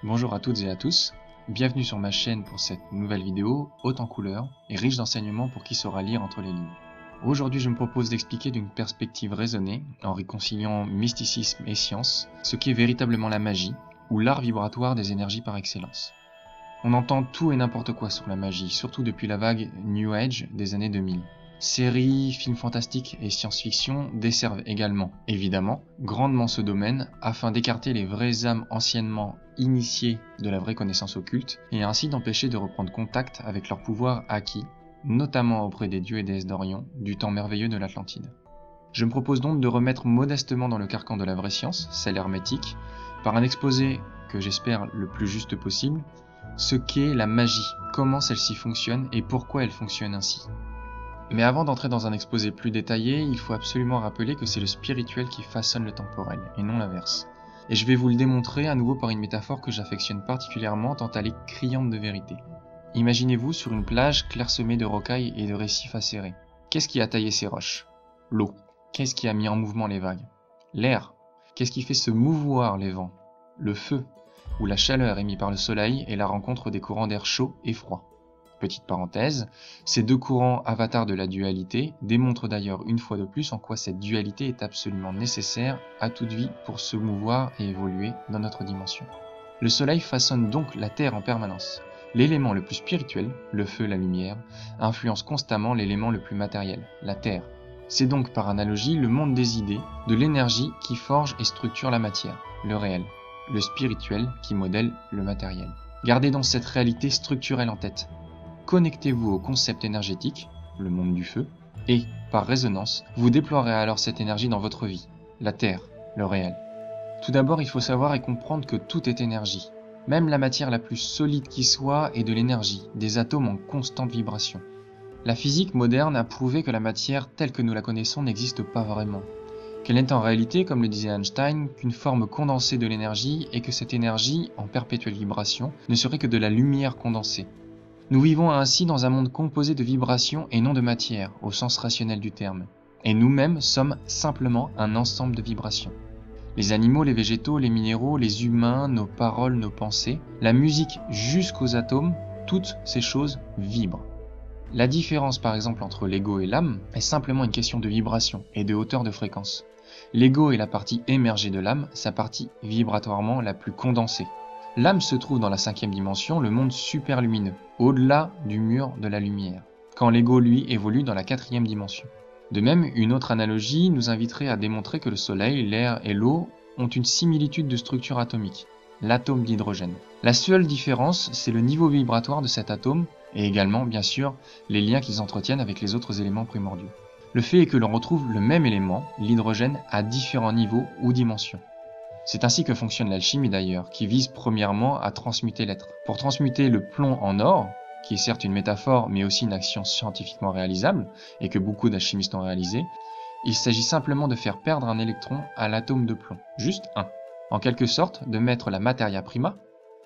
Bonjour à toutes et à tous, bienvenue sur ma chaîne pour cette nouvelle vidéo haute en couleurs et riche d'enseignements pour qui saura lire entre les lignes. Aujourd'hui je me propose d'expliquer d'une perspective raisonnée, en réconciliant mysticisme et science, ce qu'est véritablement la magie, ou l'art vibratoire des énergies par excellence. On entend tout et n'importe quoi sur la magie, surtout depuis la vague New Age des années 2000. Séries, films fantastiques et science-fiction desservent également, évidemment, grandement ce domaine afin d'écarter les vraies âmes anciennement initiées de la vraie connaissance occulte et ainsi d'empêcher de reprendre contact avec leur pouvoir acquis, notamment auprès des dieux et déesses d'Orient, du temps merveilleux de l'Atlantide. Je me propose donc de remettre modestement dans le carcan de la vraie science, celle hermétique, par un exposé que j'espère le plus juste possible, ce qu'est la magie, comment celle-ci fonctionne et pourquoi elle fonctionne ainsi. Mais avant d'entrer dans un exposé plus détaillé, il faut absolument rappeler que c'est le spirituel qui façonne le temporel, et non l'inverse. Et je vais vous le démontrer à nouveau par une métaphore que j'affectionne particulièrement tant elle est criante de vérité. Imaginez-vous sur une plage clairsemée de rocailles et de récifs acérés. Qu'est-ce qui a taillé ces roches? L'eau. Qu'est-ce qui a mis en mouvement les vagues? L'air. Qu'est-ce qui fait se mouvoir les vents? Le feu, où la chaleur émise par le soleil est la rencontre des courants d'air chaud et froid. Petite parenthèse, ces deux courants avatars de la dualité démontrent d'ailleurs une fois de plus en quoi cette dualité est absolument nécessaire à toute vie pour se mouvoir et évoluer dans notre dimension. Le soleil façonne donc la Terre en permanence. L'élément le plus spirituel, le feu, la lumière, influence constamment l'élément le plus matériel, la Terre. C'est donc par analogie le monde des idées, de l'énergie qui forge et structure la matière, le réel, le spirituel qui modèle le matériel. Gardez donc cette réalité structurelle en tête. Connectez-vous au concept énergétique, le monde du feu, et, par résonance, vous déploierez alors cette énergie dans votre vie, la Terre, le réel. Tout d'abord, il faut savoir et comprendre que tout est énergie. Même la matière la plus solide qui soit est de l'énergie, des atomes en constante vibration. La physique moderne a prouvé que la matière telle que nous la connaissons n'existe pas vraiment. Qu'elle n'est en réalité, comme le disait Einstein, qu'une forme condensée de l'énergie et que cette énergie, en perpétuelle vibration, ne serait que de la lumière condensée. Nous vivons ainsi dans un monde composé de vibrations et non de matière, au sens rationnel du terme. Et nous-mêmes sommes simplement un ensemble de vibrations. Les animaux, les végétaux, les minéraux, les humains, nos paroles, nos pensées, la musique jusqu'aux atomes, toutes ces choses vibrent. La différence par exemple entre l'ego et l'âme est simplement une question de vibration et de hauteur de fréquence. L'ego est la partie émergée de l'âme, sa partie vibratoirement la plus condensée. L'âme se trouve dans la 5e dimension, le monde superlumineux, au-delà du mur de la lumière, quand l'ego, lui, évolue dans la 4e dimension. De même, une autre analogie nous inviterait à démontrer que le soleil, l'air et l'eau ont une similitude de structure atomique, l'atome d'hydrogène. La seule différence, c'est le niveau vibratoire de cet atome, et également, bien sûr, les liens qu'ils entretiennent avec les autres éléments primordiaux. Le fait est que l'on retrouve le même élément, l'hydrogène, à différents niveaux ou dimensions. C'est ainsi que fonctionne l'alchimie d'ailleurs, qui vise premièrement à transmuter l'être. Pour transmuter le plomb en or, qui est certes une métaphore mais aussi une action scientifiquement réalisable, et que beaucoup d'alchimistes ont réalisé, il s'agit simplement de faire perdre un électron à l'atome de plomb, juste un. En quelque sorte, de mettre la materia prima,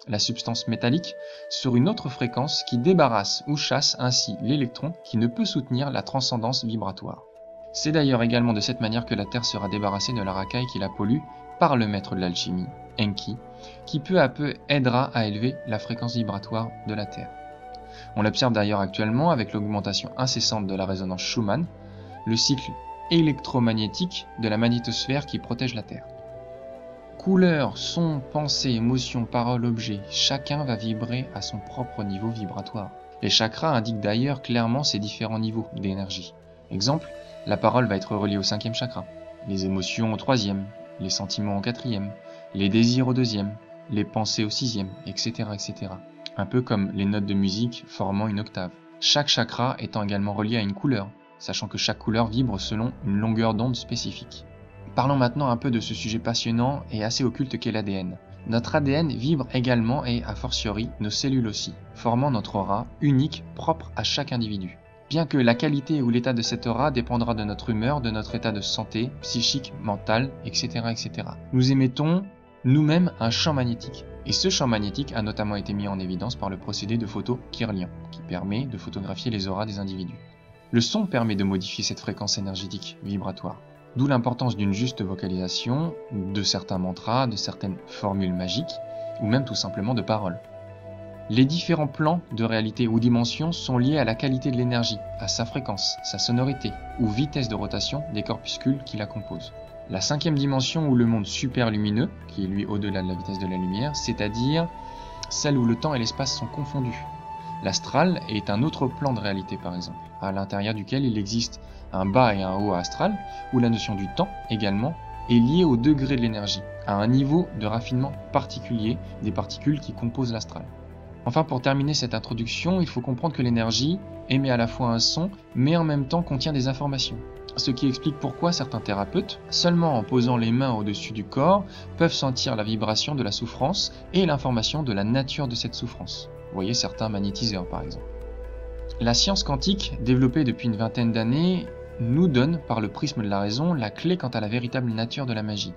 la substance métallique, sur une autre fréquence qui débarrasse ou chasse ainsi l'électron qui ne peut soutenir la transcendance vibratoire. C'est d'ailleurs également de cette manière que la Terre sera débarrassée de la racaille qui la pollue par le maître de l'alchimie, Enki, qui peu à peu aidera à élever la fréquence vibratoire de la Terre. On l'observe d'ailleurs actuellement avec l'augmentation incessante de la résonance Schumann, le cycle électromagnétique de la magnétosphère qui protège la Terre. Couleurs, sons, pensées, émotions, paroles, objets, chacun va vibrer à son propre niveau vibratoire. Les chakras indiquent d'ailleurs clairement ces différents niveaux d'énergie. Exemple, la parole va être reliée au 5e chakra, les émotions au 3e, les sentiments au 4e, les désirs au 2e, les pensées au 6e, etc., etc. Un peu comme les notes de musique formant une octave. Chaque chakra étant également relié à une couleur, sachant que chaque couleur vibre selon une longueur d'onde spécifique. Parlons maintenant un peu de ce sujet passionnant et assez occulte qu'est l'ADN. Notre ADN vibre également et, a fortiori, nos cellules aussi, formant notre aura unique propre à chaque individu. Bien que la qualité ou l'état de cette aura dépendra de notre humeur, de notre état de santé, psychique, mental, etc. etc. Nous émettons nous-mêmes un champ magnétique. Et ce champ magnétique a notamment été mis en évidence par le procédé de photo Kirlian, qui permet de photographier les auras des individus. Le son permet de modifier cette fréquence énergétique vibratoire. D'où l'importance d'une juste vocalisation, de certains mantras, de certaines formules magiques, ou même tout simplement de parole. Les différents plans de réalité ou dimensions sont liés à la qualité de l'énergie, à sa fréquence, sa sonorité ou vitesse de rotation des corpuscules qui la composent. La cinquième dimension ou le monde superlumineux, qui est lui au-delà de la vitesse de la lumière, c'est-à-dire celle où le temps et l'espace sont confondus. L'astral est un autre plan de réalité par exemple, à l'intérieur duquel il existe un bas et un haut astral, où la notion du temps également est liée au degré de l'énergie, à un niveau de raffinement particulier des particules qui composent l'astral. Enfin, pour terminer cette introduction, il faut comprendre que l'énergie émet à la fois un son, mais en même temps contient des informations. Ce qui explique pourquoi certains thérapeutes, seulement en posant les mains au-dessus du corps, peuvent sentir la vibration de la souffrance et l'information de la nature de cette souffrance. Vous voyez certains magnétiseurs par exemple. La science quantique, développée depuis une vingtaine d'années, nous donne, par le prisme de la raison, la clé quant à la véritable nature de la magie.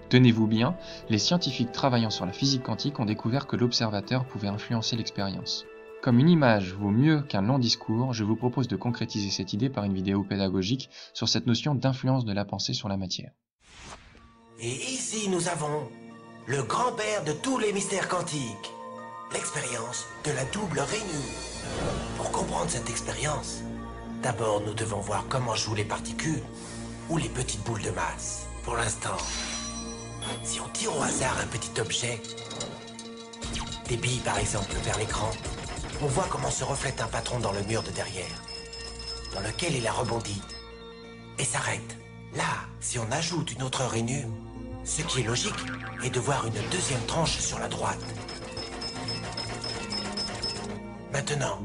Tenez-vous bien, les scientifiques travaillant sur la physique quantique ont découvert que l'observateur pouvait influencer l'expérience. Comme une image vaut mieux qu'un long discours, je vous propose de concrétiser cette idée par une vidéo pédagogique sur cette notion d'influence de la pensée sur la matière. Et ici nous avons le grand-père de tous les mystères quantiques, l'expérience de la double rainure. Pour comprendre cette expérience, d'abord nous devons voir comment jouent les particules ou les petites boules de masse. Pour l'instant, si on tire au hasard un petit objet, des billes par exemple vers l'écran, on voit comment se reflète un patron dans le mur de derrière, dans lequel il a rebondi et s'arrête. Là, si on ajoute une autre rainure, ce qui est logique est de voir une deuxième tranche sur la droite. Maintenant,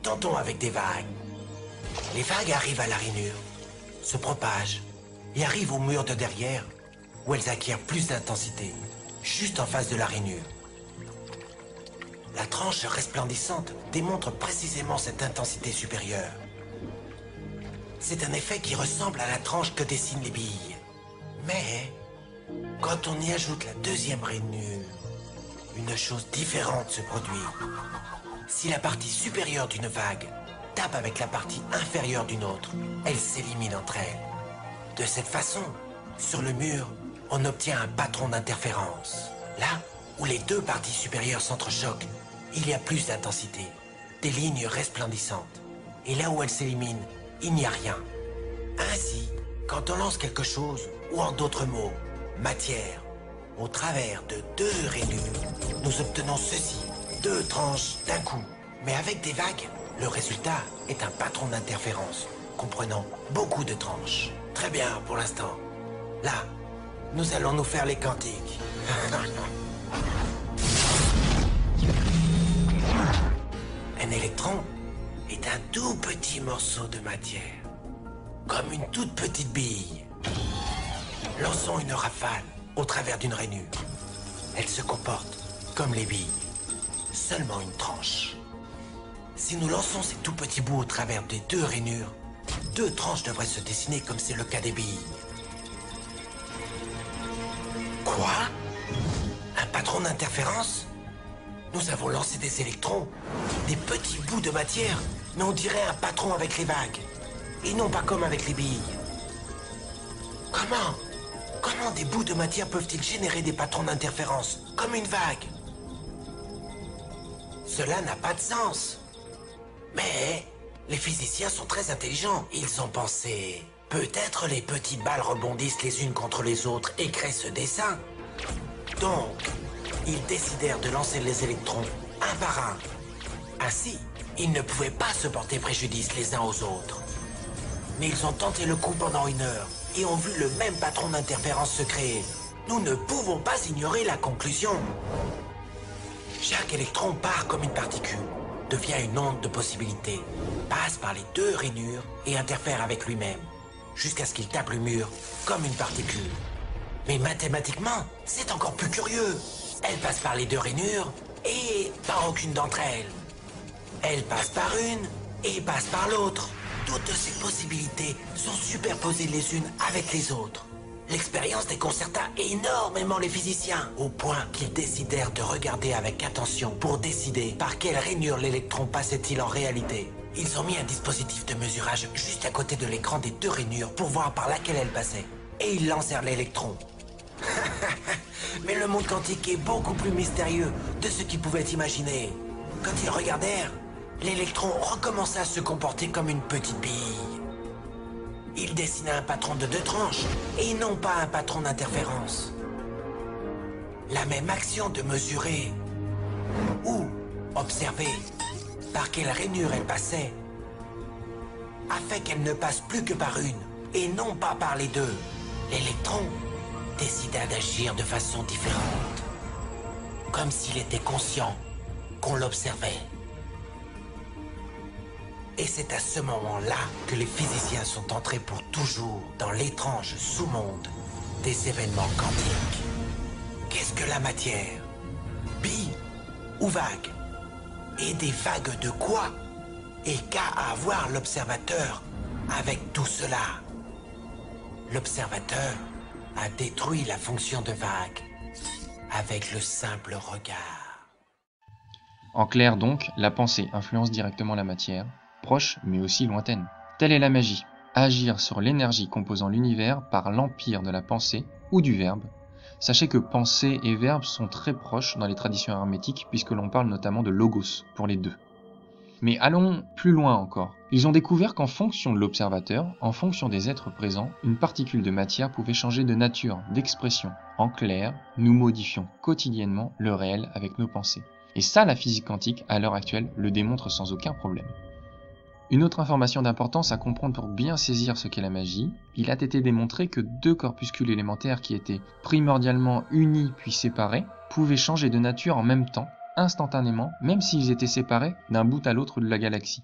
tentons avec des vagues. Les vagues arrivent à la rainure, se propagent et arrivent au mur de derrière, où elles acquièrent plus d'intensité, juste en face de la rainure. La tranche resplendissante démontre précisément cette intensité supérieure. C'est un effet qui ressemble à la tranche que dessinent les billes. Mais, quand on y ajoute la deuxième rainure, une chose différente se produit. Si la partie supérieure d'une vague tape avec la partie inférieure d'une autre, elles s'éliminent entre elles. De cette façon, sur le mur, on obtient un patron d'interférence. Là où les deux parties supérieures s'entrechoquent, il y a plus d'intensité, des lignes resplendissantes. Et là où elles s'éliminent, il n'y a rien. Ainsi, quand on lance quelque chose, ou en d'autres mots, matière, au travers de deux rainures, nous obtenons ceci, deux tranches d'un coup. Mais avec des vagues, le résultat est un patron d'interférence, comprenant beaucoup de tranches. Très bien pour l'instant. Là, nous allons nous faire les quantiques. Un électron est un tout petit morceau de matière, comme une toute petite bille. Lançons une rafale au travers d'une rainure. Elle se comporte comme les billes, seulement une tranche. Si nous lançons ces tout petits bouts au travers des deux rainures, deux tranches devraient se dessiner comme c'est le cas des billes. Quoi? Un patron d'interférence? Nous avons lancé des électrons, des petits bouts de matière, mais on dirait un patron avec les vagues, et non pas comme avec les billes. Comment des bouts de matière peuvent-ils générer des patrons d'interférence, comme une vague? Cela n'a pas de sens. Mais les physiciens sont très intelligents. Ils ont pensé... Peut-être les petites balles rebondissent les unes contre les autres et créent ce dessin. Donc, ils décidèrent de lancer les électrons un par un. Ainsi, ils ne pouvaient pas se porter préjudice les uns aux autres. Mais ils ont tenté le coup pendant 1 heure et ont vu le même patron d'interférence se créer. Nous ne pouvons pas ignorer la conclusion. Chaque électron part comme une particule, devient une onde de possibilités, passe par les deux rainures et interfère avec lui-même, jusqu'à ce qu'il tape le mur comme une particule. Mais mathématiquement, c'est encore plus curieux. Elle passe par les deux rainures et par aucune d'entre elles. Elle passe par une et passe par l'autre. Toutes ces possibilités sont superposées les unes avec les autres. L'expérience déconcerta énormément les physiciens, au point qu'ils décidèrent de regarder avec attention pour décider par quelle rainure l'électron passait-il en réalité. Ils ont mis un dispositif de mesurage juste à côté de l'écran des deux rainures pour voir par laquelle elle passait. Et ils lancèrent l'électron. Mais le monde quantique est beaucoup plus mystérieux de ce qu'ils pouvaient imaginer. Quand ils regardèrent, l'électron recommença à se comporter comme une petite bille. Il dessina un patron de 2 tranches et non pas un patron d'interférence. La même action de mesurer ou observer par quelle rainure elle passait a fait qu'elle ne passe plus que par une et non pas par les deux. L'électron décida d'agir de façon différente, comme s'il était conscient qu'on l'observait. Et c'est à ce moment-là que les physiciens sont entrés pour toujours dans l'étrange sous-monde des événements quantiques. Qu'est-ce que la matière? Bille ou vague? Et des vagues de quoi? Et qu'a à voir l'observateur avec tout cela? L'observateur a détruit la fonction de vague avec le simple regard. En clair donc, la pensée influence directement la matière, proche mais aussi lointaine. Telle est la magie, agir sur l'énergie composant l'univers par l'empire de la pensée ou du verbe. Sachez que pensée et verbe sont très proches dans les traditions hermétiques puisque l'on parle notamment de logos pour les deux. Mais allons plus loin encore. Ils ont découvert qu'en fonction de l'observateur, en fonction des êtres présents, une particule de matière pouvait changer de nature, d'expression. En clair, nous modifions quotidiennement le réel avec nos pensées. Et ça, la physique quantique, à l'heure actuelle, le démontre sans aucun problème. Une autre information d'importance à comprendre pour bien saisir ce qu'est la magie, il a été démontré que 2 corpuscules élémentaires qui étaient primordialement unis puis séparés pouvaient changer de nature en même temps, instantanément, même s'ils étaient séparés d'un bout à l'autre de la galaxie.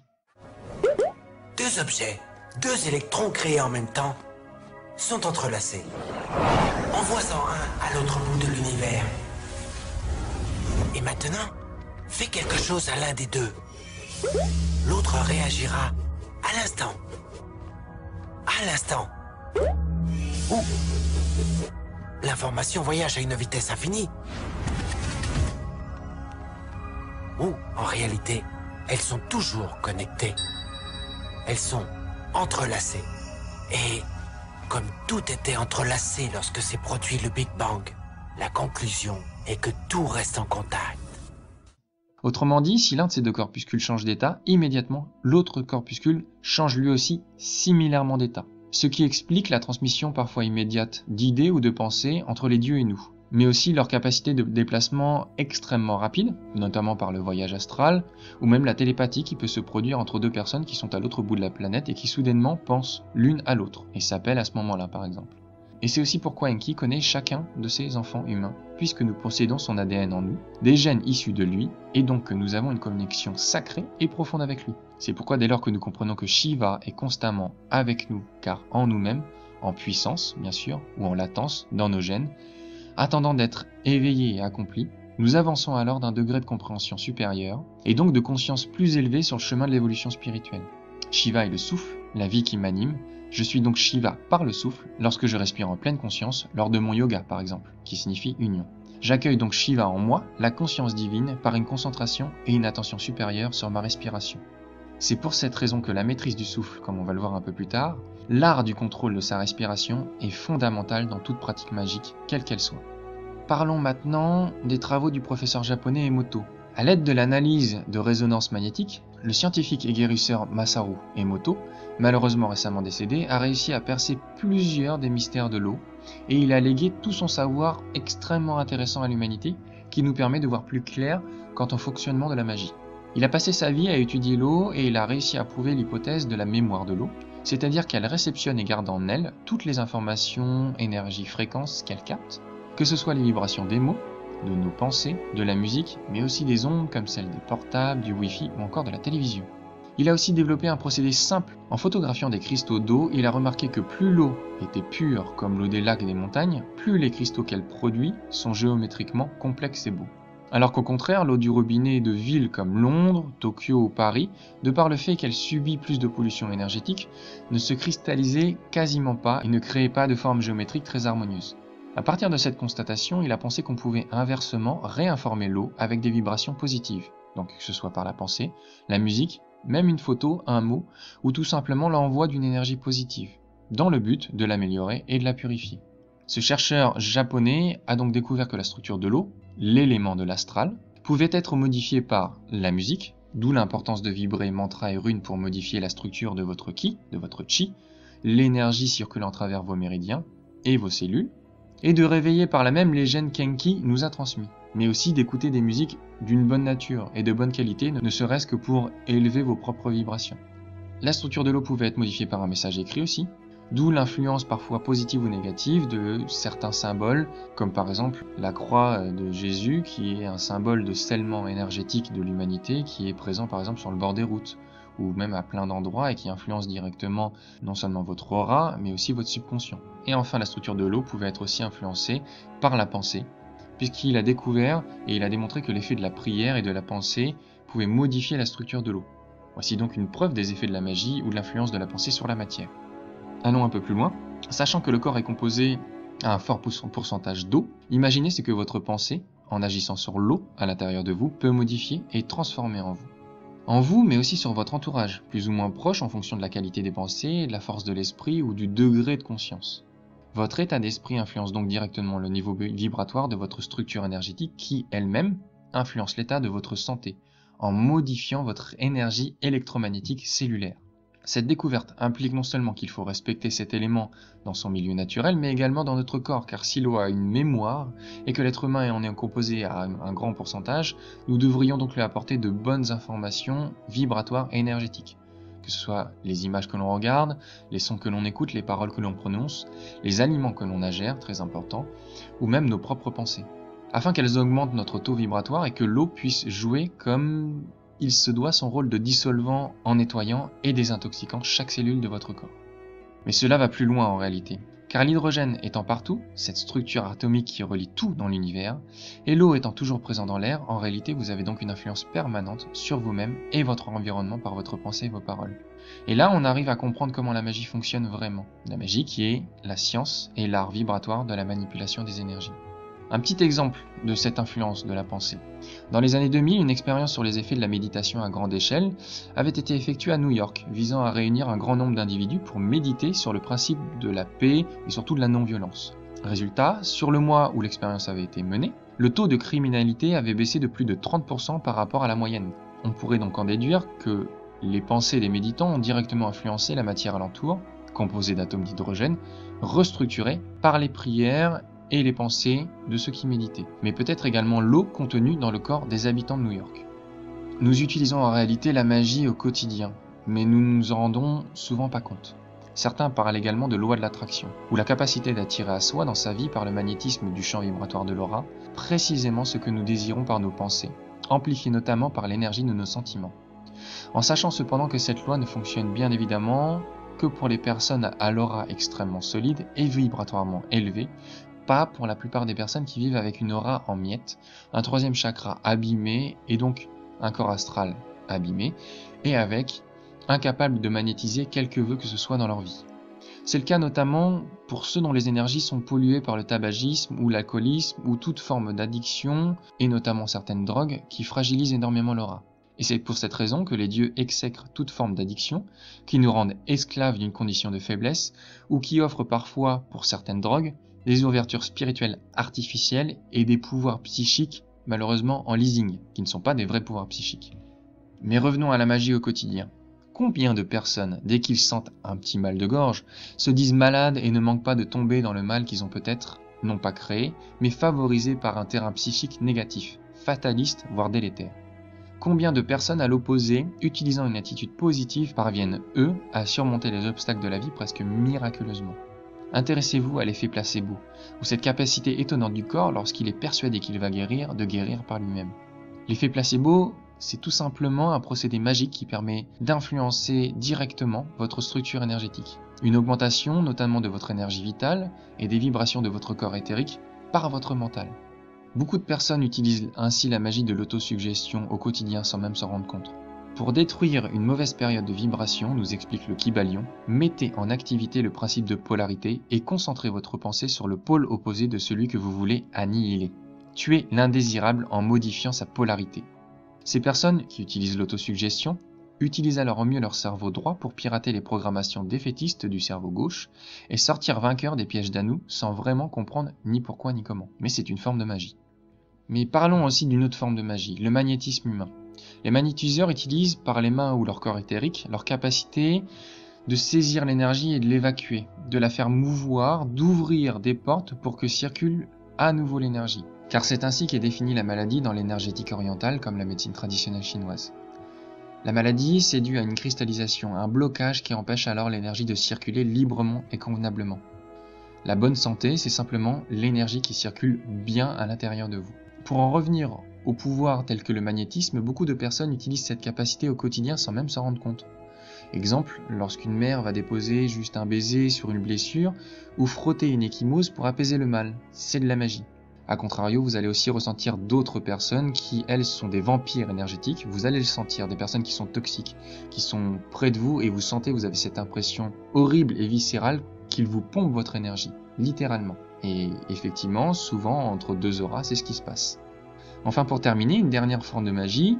2 objets, 2 électrons créés en même temps, sont entrelacés. Envoie-en un à l'autre bout de l'univers. Et maintenant, fais quelque chose à l'un des deux. L'autre réagira à l'instant. À l'instant. Ou l'information voyage à une vitesse infinie. Ou, en réalité, elles sont toujours connectées. Elles sont entrelacées. Et comme tout était entrelacé lorsque s'est produit le Big Bang, la conclusion est que tout reste en contact. Autrement dit, si l'un de ces 2 corpuscules change d'état, immédiatement, l'autre corpuscule change lui aussi similairement d'état. Ce qui explique la transmission parfois immédiate d'idées ou de pensées entre les dieux et nous, mais aussi leur capacité de déplacement extrêmement rapide, notamment par le voyage astral, ou même la télépathie qui peut se produire entre 2 personnes qui sont à l'autre bout de la planète et qui soudainement pensent l'une à l'autre, et s'appellent à ce moment-là par exemple. Et c'est aussi pourquoi Enki connaît chacun de ses enfants humains, puisque nous possédons son ADN en nous, des gènes issus de lui, et donc que nous avons une connexion sacrée et profonde avec lui. C'est pourquoi dès lors que nous comprenons que Shiva est constamment avec nous, car en nous-mêmes, en puissance bien sûr, ou en latence dans nos gènes, attendant d'être éveillé et accompli, nous avançons alors d'un degré de compréhension supérieur, et donc de conscience plus élevée sur le chemin de l'évolution spirituelle. Shiva est le souffle, la vie qui m'anime. Je suis donc Shiva par le souffle lorsque je respire en pleine conscience lors de mon yoga par exemple, qui signifie union. J'accueille donc Shiva en moi, la conscience divine, par une concentration et une attention supérieure sur ma respiration. C'est pour cette raison que la maîtrise du souffle, comme on va le voir un peu plus tard, l'art du contrôle de sa respiration est fondamental dans toute pratique magique, quelle qu'elle soit. Parlons maintenant des travaux du professeur japonais Emoto. À l'aide de l'analyse de résonance magnétique, le scientifique et guérisseur Masaru Emoto, malheureusement récemment décédé, a réussi à percer plusieurs des mystères de l'eau et il a légué tout son savoir extrêmement intéressant à l'humanité qui nous permet de voir plus clair quant au fonctionnement de la magie. Il a passé sa vie à étudier l'eau et il a réussi à prouver l'hypothèse de la mémoire de l'eau, c'est-à-dire qu'elle réceptionne et garde en elle toutes les informations, énergie, fréquences qu'elle capte, que ce soit les vibrations des mots, de nos pensées, de la musique, mais aussi des ondes comme celles des portables, du Wi-Fi ou encore de la télévision. Il a aussi développé un procédé simple. En photographiant des cristaux d'eau, il a remarqué que plus l'eau était pure comme l'eau des lacs et des montagnes, plus les cristaux qu'elle produit sont géométriquement complexes et beaux. Alors qu'au contraire, l'eau du robinet de villes comme Londres, Tokyo ou Paris, de par le fait qu'elle subit plus de pollution énergétique, ne se cristallisait quasiment pas et ne créait pas de forme géométrique très harmonieuse. À partir de cette constatation, il a pensé qu'on pouvait inversement réinformer l'eau avec des vibrations positives, donc que ce soit par la pensée, la musique, même une photo, un mot, ou tout simplement l'envoi d'une énergie positive, dans le but de l'améliorer et de la purifier. Ce chercheur japonais a donc découvert que la structure de l'eau, l'élément de l'astral, pouvait être modifiée par la musique, d'où l'importance de vibrer mantra et runes pour modifier la structure de votre ki, de votre chi, l'énergie circulant à travers vos méridiens et vos cellules, et de réveiller par là même les gènes qu'Enki nous a transmis, mais aussi d'écouter des musiques d'une bonne nature et de bonne qualité, ne serait-ce que pour élever vos propres vibrations. La structure de l'eau pouvait être modifiée par un message écrit aussi, d'où l'influence parfois positive ou négative de certains symboles, comme par exemple la croix de Jésus, qui est un symbole de scellement énergétique de l'humanité, qui est présent par exemple sur le bord des routes, ou même à plein d'endroits et qui influence directement non seulement votre aura, mais aussi votre subconscient. Et enfin, la structure de l'eau pouvait être aussi influencée par la pensée, puisqu'il a découvert et il a démontré que l'effet de la prière et de la pensée pouvait modifier la structure de l'eau. Voici donc une preuve des effets de la magie ou de l'influence de la pensée sur la matière. Allons un peu plus loin. Sachant que le corps est composé à un fort pourcentage d'eau, imaginez ce que votre pensée, en agissant sur l'eau à l'intérieur de vous, peut modifier et transformer en vous. En vous, mais aussi sur votre entourage, plus ou moins proche en fonction de la qualité des pensées, de la force de l'esprit ou du degré de conscience. Votre état d'esprit influence donc directement le niveau vibratoire de votre structure énergétique qui, elle-même, influence l'état de votre santé, en modifiant votre énergie électromagnétique cellulaire. Cette découverte implique non seulement qu'il faut respecter cet élément dans son milieu naturel, mais également dans notre corps, car si l'eau a une mémoire et que l'être humain en est composé à un grand pourcentage, nous devrions donc lui apporter de bonnes informations vibratoires et énergétiques. Que ce soit les images que l'on regarde, les sons que l'on écoute, les paroles que l'on prononce, les aliments que l'on ingère, très important, ou même nos propres pensées, afin qu'elles augmentent notre taux vibratoire et que l'eau puisse jouer comme il se doit son rôle de dissolvant en nettoyant et désintoxiquant chaque cellule de votre corps. Mais cela va plus loin en réalité, car l'hydrogène étant partout, cette structure atomique qui relie tout dans l'univers, et l'eau étant toujours présente dans l'air, en réalité vous avez donc une influence permanente sur vous-même et votre environnement par votre pensée et vos paroles. Et là on arrive à comprendre comment la magie fonctionne vraiment. La magie qui est la science et l'art vibratoire de la manipulation des énergies. Un petit exemple de cette influence de la pensée. Dans les années 2000, une expérience sur les effets de la méditation à grande échelle avait été effectuée à New York, visant à réunir un grand nombre d'individus pour méditer sur le principe de la paix et surtout de la non-violence. Résultat, sur le mois où l'expérience avait été menée, le taux de criminalité avait baissé de plus de 30% par rapport à la moyenne. On pourrait donc en déduire que les pensées des méditants ont directement influencé la matière alentour, composée d'atomes d'hydrogène, restructurés par les prières et les pensées de ceux qui méditaient, mais peut-être également l'eau contenue dans le corps des habitants de New York. Nous utilisons en réalité la magie au quotidien, mais nous ne nous en rendons souvent pas compte. Certains parlent également de loi de l'attraction, ou la capacité d'attirer à soi dans sa vie par le magnétisme du champ vibratoire de l'aura, précisément ce que nous désirons par nos pensées, amplifié notamment par l'énergie de nos sentiments. En sachant cependant que cette loi ne fonctionne bien évidemment que pour les personnes à l'aura extrêmement solide et vibratoirement élevée, pas pour la plupart des personnes qui vivent avec une aura en miettes, un troisième chakra abîmé et donc un corps astral abîmé et avec incapable de magnétiser quelque vœu que ce soit dans leur vie. C'est le cas notamment pour ceux dont les énergies sont polluées par le tabagisme ou l'alcoolisme ou toute forme d'addiction et notamment certaines drogues qui fragilisent énormément l'aura. Et c'est pour cette raison que les dieux exècrent toute forme d'addiction, qui nous rendent esclaves d'une condition de faiblesse ou qui offrent parfois, pour certaines drogues, des ouvertures spirituelles artificielles et des pouvoirs psychiques, malheureusement en leasing, qui ne sont pas des vrais pouvoirs psychiques. Mais revenons à la magie au quotidien. Combien de personnes, dès qu'ils sentent un petit mal de gorge, se disent malades et ne manquent pas de tomber dans le mal qu'ils ont peut-être, non pas créé, mais favorisé par un terrain psychique négatif, fataliste, voire délétère. Combien de personnes à l'opposé, utilisant une attitude positive, parviennent, eux, à surmonter les obstacles de la vie presque miraculeusement. Intéressez-vous à l'effet placebo, ou cette capacité étonnante du corps lorsqu'il est persuadé qu'il va guérir, de guérir par lui-même. L'effet placebo, c'est tout simplement un procédé magique qui permet d'influencer directement votre structure énergétique. Une augmentation notamment de votre énergie vitale et des vibrations de votre corps éthérique par votre mental. Beaucoup de personnes utilisent ainsi la magie de l'autosuggestion au quotidien sans même s'en rendre compte. Pour détruire une mauvaise période de vibration, nous explique le Kybalion, mettez en activité le principe de polarité et concentrez votre pensée sur le pôle opposé de celui que vous voulez annihiler. Tuez l'indésirable en modifiant sa polarité. Ces personnes qui utilisent l'autosuggestion utilisent alors au mieux leur cerveau droit pour pirater les programmations défaitistes du cerveau gauche et sortir vainqueurs des pièges d'Anu sans vraiment comprendre ni pourquoi ni comment. Mais c'est une forme de magie. Mais parlons aussi d'une autre forme de magie, le magnétisme humain. Les magnétiseurs utilisent par les mains ou leur corps éthérique leur capacité de saisir l'énergie et de l'évacuer, de la faire mouvoir, d'ouvrir des portes pour que circule à nouveau l'énergie. Car c'est ainsi qu'est définie la maladie dans l'énergétique orientale comme la médecine traditionnelle chinoise. La maladie, c'est dû à une cristallisation, un blocage qui empêche alors l'énergie de circuler librement et convenablement. La bonne santé, c'est simplement l'énergie qui circule bien à l'intérieur de vous. Pour en revenir aux pouvoirs tels que le magnétisme, beaucoup de personnes utilisent cette capacité au quotidien sans même s'en rendre compte. Exemple, lorsqu'une mère va déposer juste un baiser sur une blessure ou frotter une ecchymose pour apaiser le mal, c'est de la magie. A contrario, vous allez aussi ressentir d'autres personnes qui, elles, sont des vampires énergétiques. Vous allez le sentir, des personnes qui sont toxiques, qui sont près de vous et vous sentez, vous avez cette impression horrible et viscérale qu'ils vous pompent votre énergie, littéralement. Et effectivement, souvent, entre deux auras, c'est ce qui se passe. Enfin, pour terminer, une dernière forme de magie,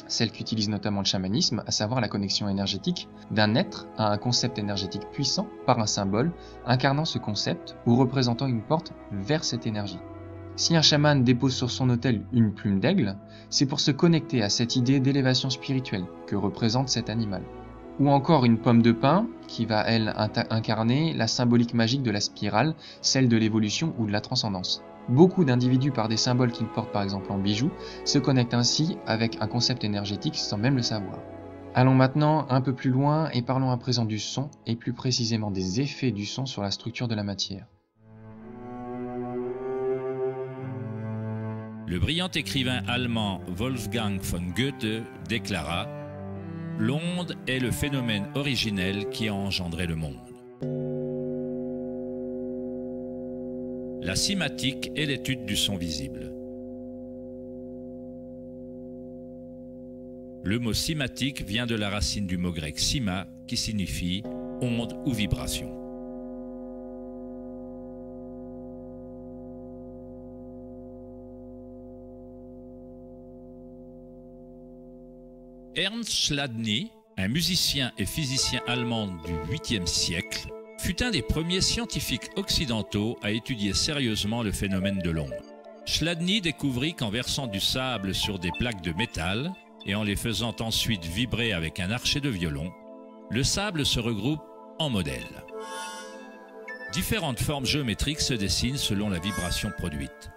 celle qu'utilise notamment le chamanisme, à savoir la connexion énergétique d'un être à un concept énergétique puissant par un symbole incarnant ce concept ou représentant une porte vers cette énergie. Si un chaman dépose sur son autel une plume d'aigle, c'est pour se connecter à cette idée d'élévation spirituelle que représente cet animal. Ou encore une pomme de pin qui va, elle, incarner la symbolique magique de la spirale, celle de l'évolution ou de la transcendance. Beaucoup d'individus, par des symboles qu'ils portent par exemple en bijoux, se connectent ainsi avec un concept énergétique sans même le savoir. Allons maintenant un peu plus loin et parlons à présent du son, et plus précisément des effets du son sur la structure de la matière. Le brillant écrivain allemand Wolfgang von Goethe déclara « L'onde est le phénomène originel qui a engendré le monde. » La cymatique est l'étude du son visible. Le mot cymatique vient de la racine du mot grec cyma qui signifie onde ou vibration. Ernst Chladni, un musicien et physicien allemand du 8e siècle, fut un des premiers scientifiques occidentaux à étudier sérieusement le phénomène de l'onde. Chladni découvrit qu'en versant du sable sur des plaques de métal et en les faisant ensuite vibrer avec un archet de violon, le sable se regroupe en modèles. Différentes formes géométriques se dessinent selon la vibration produite.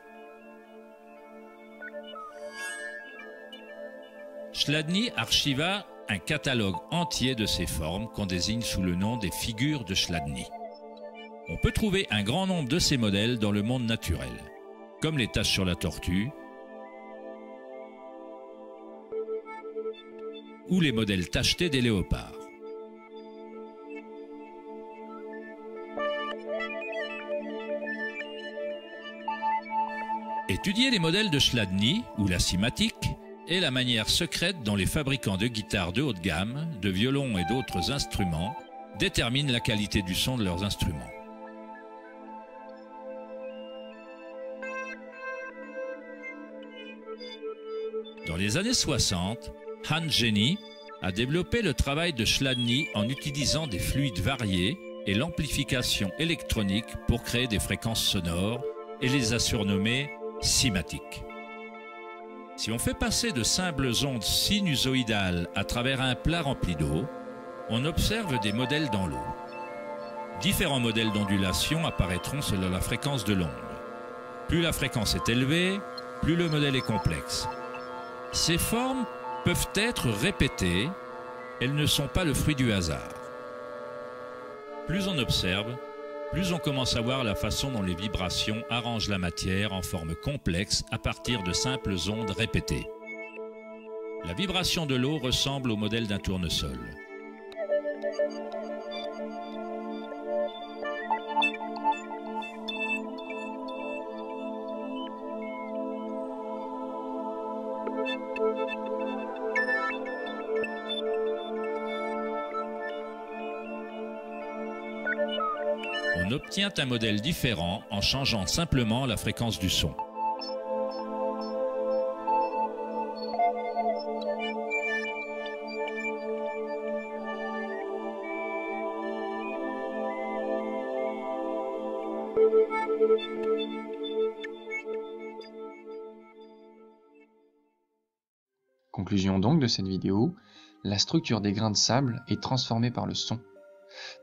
Chladni archiva un catalogue entier de ces formes qu'on désigne sous le nom des figures de Chladni. On peut trouver un grand nombre de ces modèles dans le monde naturel, comme les taches sur la tortue ou les modèles tachetés des léopards. Étudier les modèles de Chladni ou la cymatique est la manière secrète dont les fabricants de guitares de haute gamme, de violons et d'autres instruments déterminent la qualité du son de leurs instruments. Dans les années 60, Hans Jenny a développé le travail de Chladni en utilisant des fluides variés et l'amplification électronique pour créer des fréquences sonores et les a surnommées cymatiques. Si on fait passer de simples ondes sinusoïdales à travers un plat rempli d'eau, on observe des modèles dans l'eau. Différents modèles d'ondulation apparaîtront selon la fréquence de l'onde. Plus la fréquence est élevée, plus le modèle est complexe. Ces formes peuvent être répétées, elles ne sont pas le fruit du hasard. Plus on observe, plus on commence à voir la façon dont les vibrations arrangent la matière en forme complexe à partir de simples ondes répétées. La vibration de l'eau ressemble au modèle d'un tournesol. On obtient un modèle différent en changeant simplement la fréquence du son. Conclusion donc de cette vidéo, la structure des grains de sable est transformée par le son.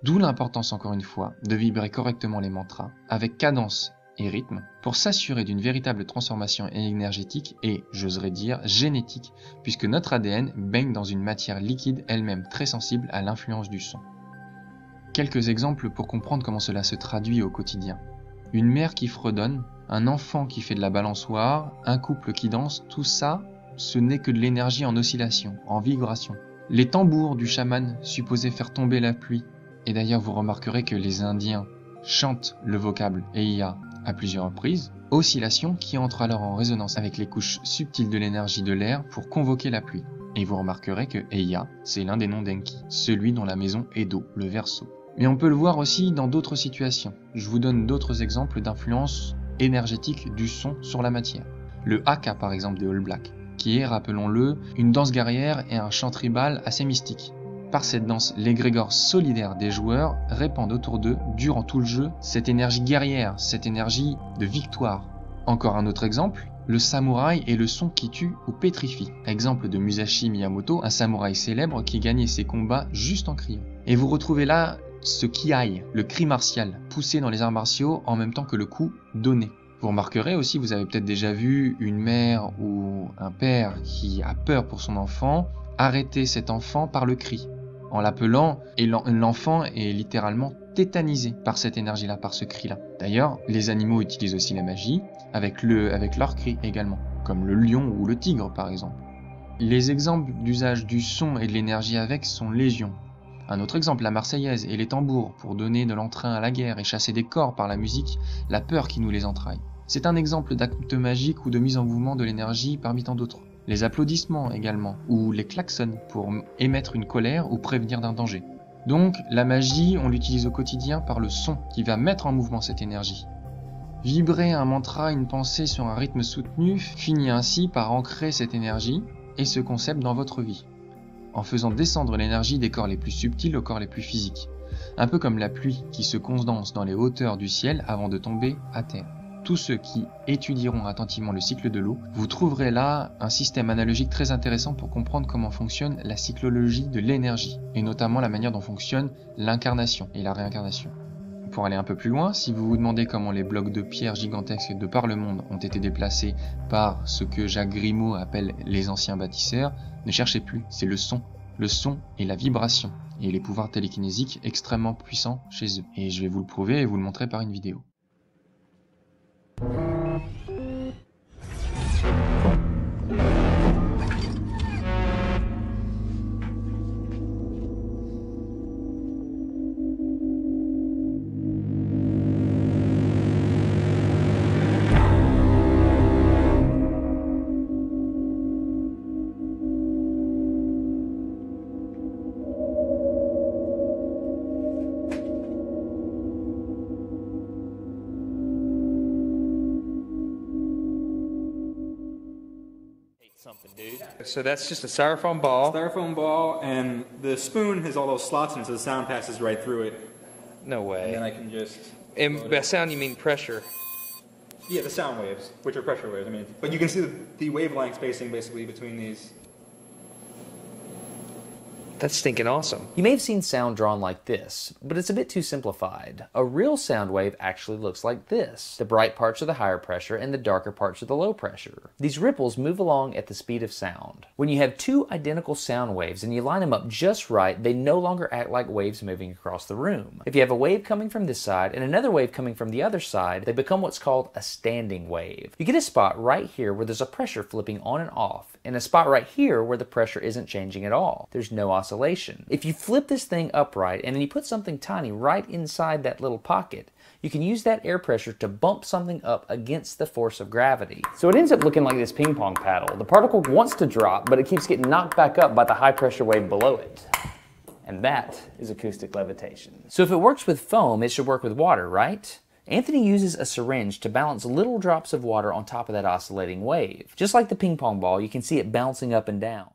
D'où l'importance encore une fois de vibrer correctement les mantras avec cadence et rythme pour s'assurer d'une véritable transformation énergétique et, j'oserais dire, génétique, puisque notre ADN baigne dans une matière liquide elle-même très sensible à l'influence du son. Quelques exemples pour comprendre comment cela se traduit au quotidien. Une mère qui fredonne, un enfant qui fait de la balançoire, un couple qui danse, tout ça, ce n'est que de l'énergie en oscillation, en vibration. Les tambours du chaman supposés faire tomber la pluie. Et d'ailleurs, vous remarquerez que les Indiens chantent le vocable Eya à plusieurs reprises, oscillation qui entre alors en résonance avec les couches subtiles de l'énergie de l'air pour convoquer la pluie. Et vous remarquerez que Eya, c'est l'un des noms d'Enki, celui dont la maison est d'eau, le Verseau. Mais on peut le voir aussi dans d'autres situations. Je vous donne d'autres exemples d'influence énergétique du son sur la matière. Le Haka par exemple des All Blacks, qui est, rappelons-le, une danse guerrière et un chant tribal assez mystique. Par cette danse, l'égrégore solidaire des joueurs répandent autour d'eux, durant tout le jeu, cette énergie guerrière, cette énergie de victoire. Encore un autre exemple, le samouraï est le son qui tue ou pétrifie. Exemple de Musashi Miyamoto, un samouraï célèbre qui gagnait ses combats juste en criant. Et vous retrouvez là ce kiai, le cri martial, poussé dans les arts martiaux en même temps que le coup donné. Vous remarquerez aussi, vous avez peut-être déjà vu une mère ou un père qui a peur pour son enfant arrêter cet enfant par le cri, en l'appelant, et l'enfant est littéralement tétanisé par cette énergie-là, par ce cri-là. D'ailleurs, les animaux utilisent aussi la magie avec leur cri également, comme le lion ou le tigre par exemple. Les exemples d'usage du son et de l'énergie avec sont légion. Un autre exemple, la Marseillaise et les tambours pour donner de l'entrain à la guerre et chasser des corps par la musique, la peur qui nous les entraille. C'est un exemple d'acte magique ou de mise en mouvement de l'énergie parmi tant d'autres. Les applaudissements également, ou les klaxons pour émettre une colère ou prévenir d'un danger. Donc, la magie, on l'utilise au quotidien par le son qui va mettre en mouvement cette énergie. Vibrer un mantra, une pensée sur un rythme soutenu finit ainsi par ancrer cette énergie et ce concept dans votre vie, en faisant descendre l'énergie des corps les plus subtils aux corps les plus physiques. Un peu comme la pluie qui se condense dans les hauteurs du ciel avant de tomber à terre. Tous ceux qui étudieront attentivement le cycle de l'eau, vous trouverez là un système analogique très intéressant pour comprendre comment fonctionne la cyclologie de l'énergie, et notamment la manière dont fonctionne l'incarnation et la réincarnation. Pour aller un peu plus loin, si vous vous demandez comment les blocs de pierre gigantesques de par le monde ont été déplacés par ce que Jacques Grimaud appelle les anciens bâtisseurs, ne cherchez plus, c'est le son. Le son et la vibration, et les pouvoirs télékinésiques extrêmement puissants chez eux. Et je vais vous le prouver et vous le montrer par une vidéo. Something, dude. So that's just a styrofoam ball. Styrofoam ball, and the spoon has all those slots in it, so the sound passes right through it. No way. And then I can just... And by sound you mean pressure. Yeah, the sound waves, which are pressure waves. I mean, but you can see the wavelength spacing basically between these. That's stinking awesome. You may have seen sound drawn like this, but it's a bit too simplified. A real sound wave actually looks like this. The bright parts are the higher pressure and the darker parts are the low pressure. These ripples move along at the speed of sound. When you have two identical sound waves and you line them up just right, they no longer act like waves moving across the room. If you have a wave coming from this side and another wave coming from the other side, they become what's called a standing wave. You get a spot right here where there's a pressure flipping on and off, and a spot right here where the pressure isn't changing at all. There's no oscillation. If you flip this thing upright and then you put something tiny right inside that little pocket, you can use that air pressure to bump something up against the force of gravity. So it ends up looking like this ping pong paddle. The particle wants to drop, but it keeps getting knocked back up by the high pressure wave below it. And that is acoustic levitation. So if it works with foam, it should work with water, right? Anthony uses a syringe to balance little drops of water on top of that oscillating wave. Just like the ping pong ball, you can see it bouncing up and down.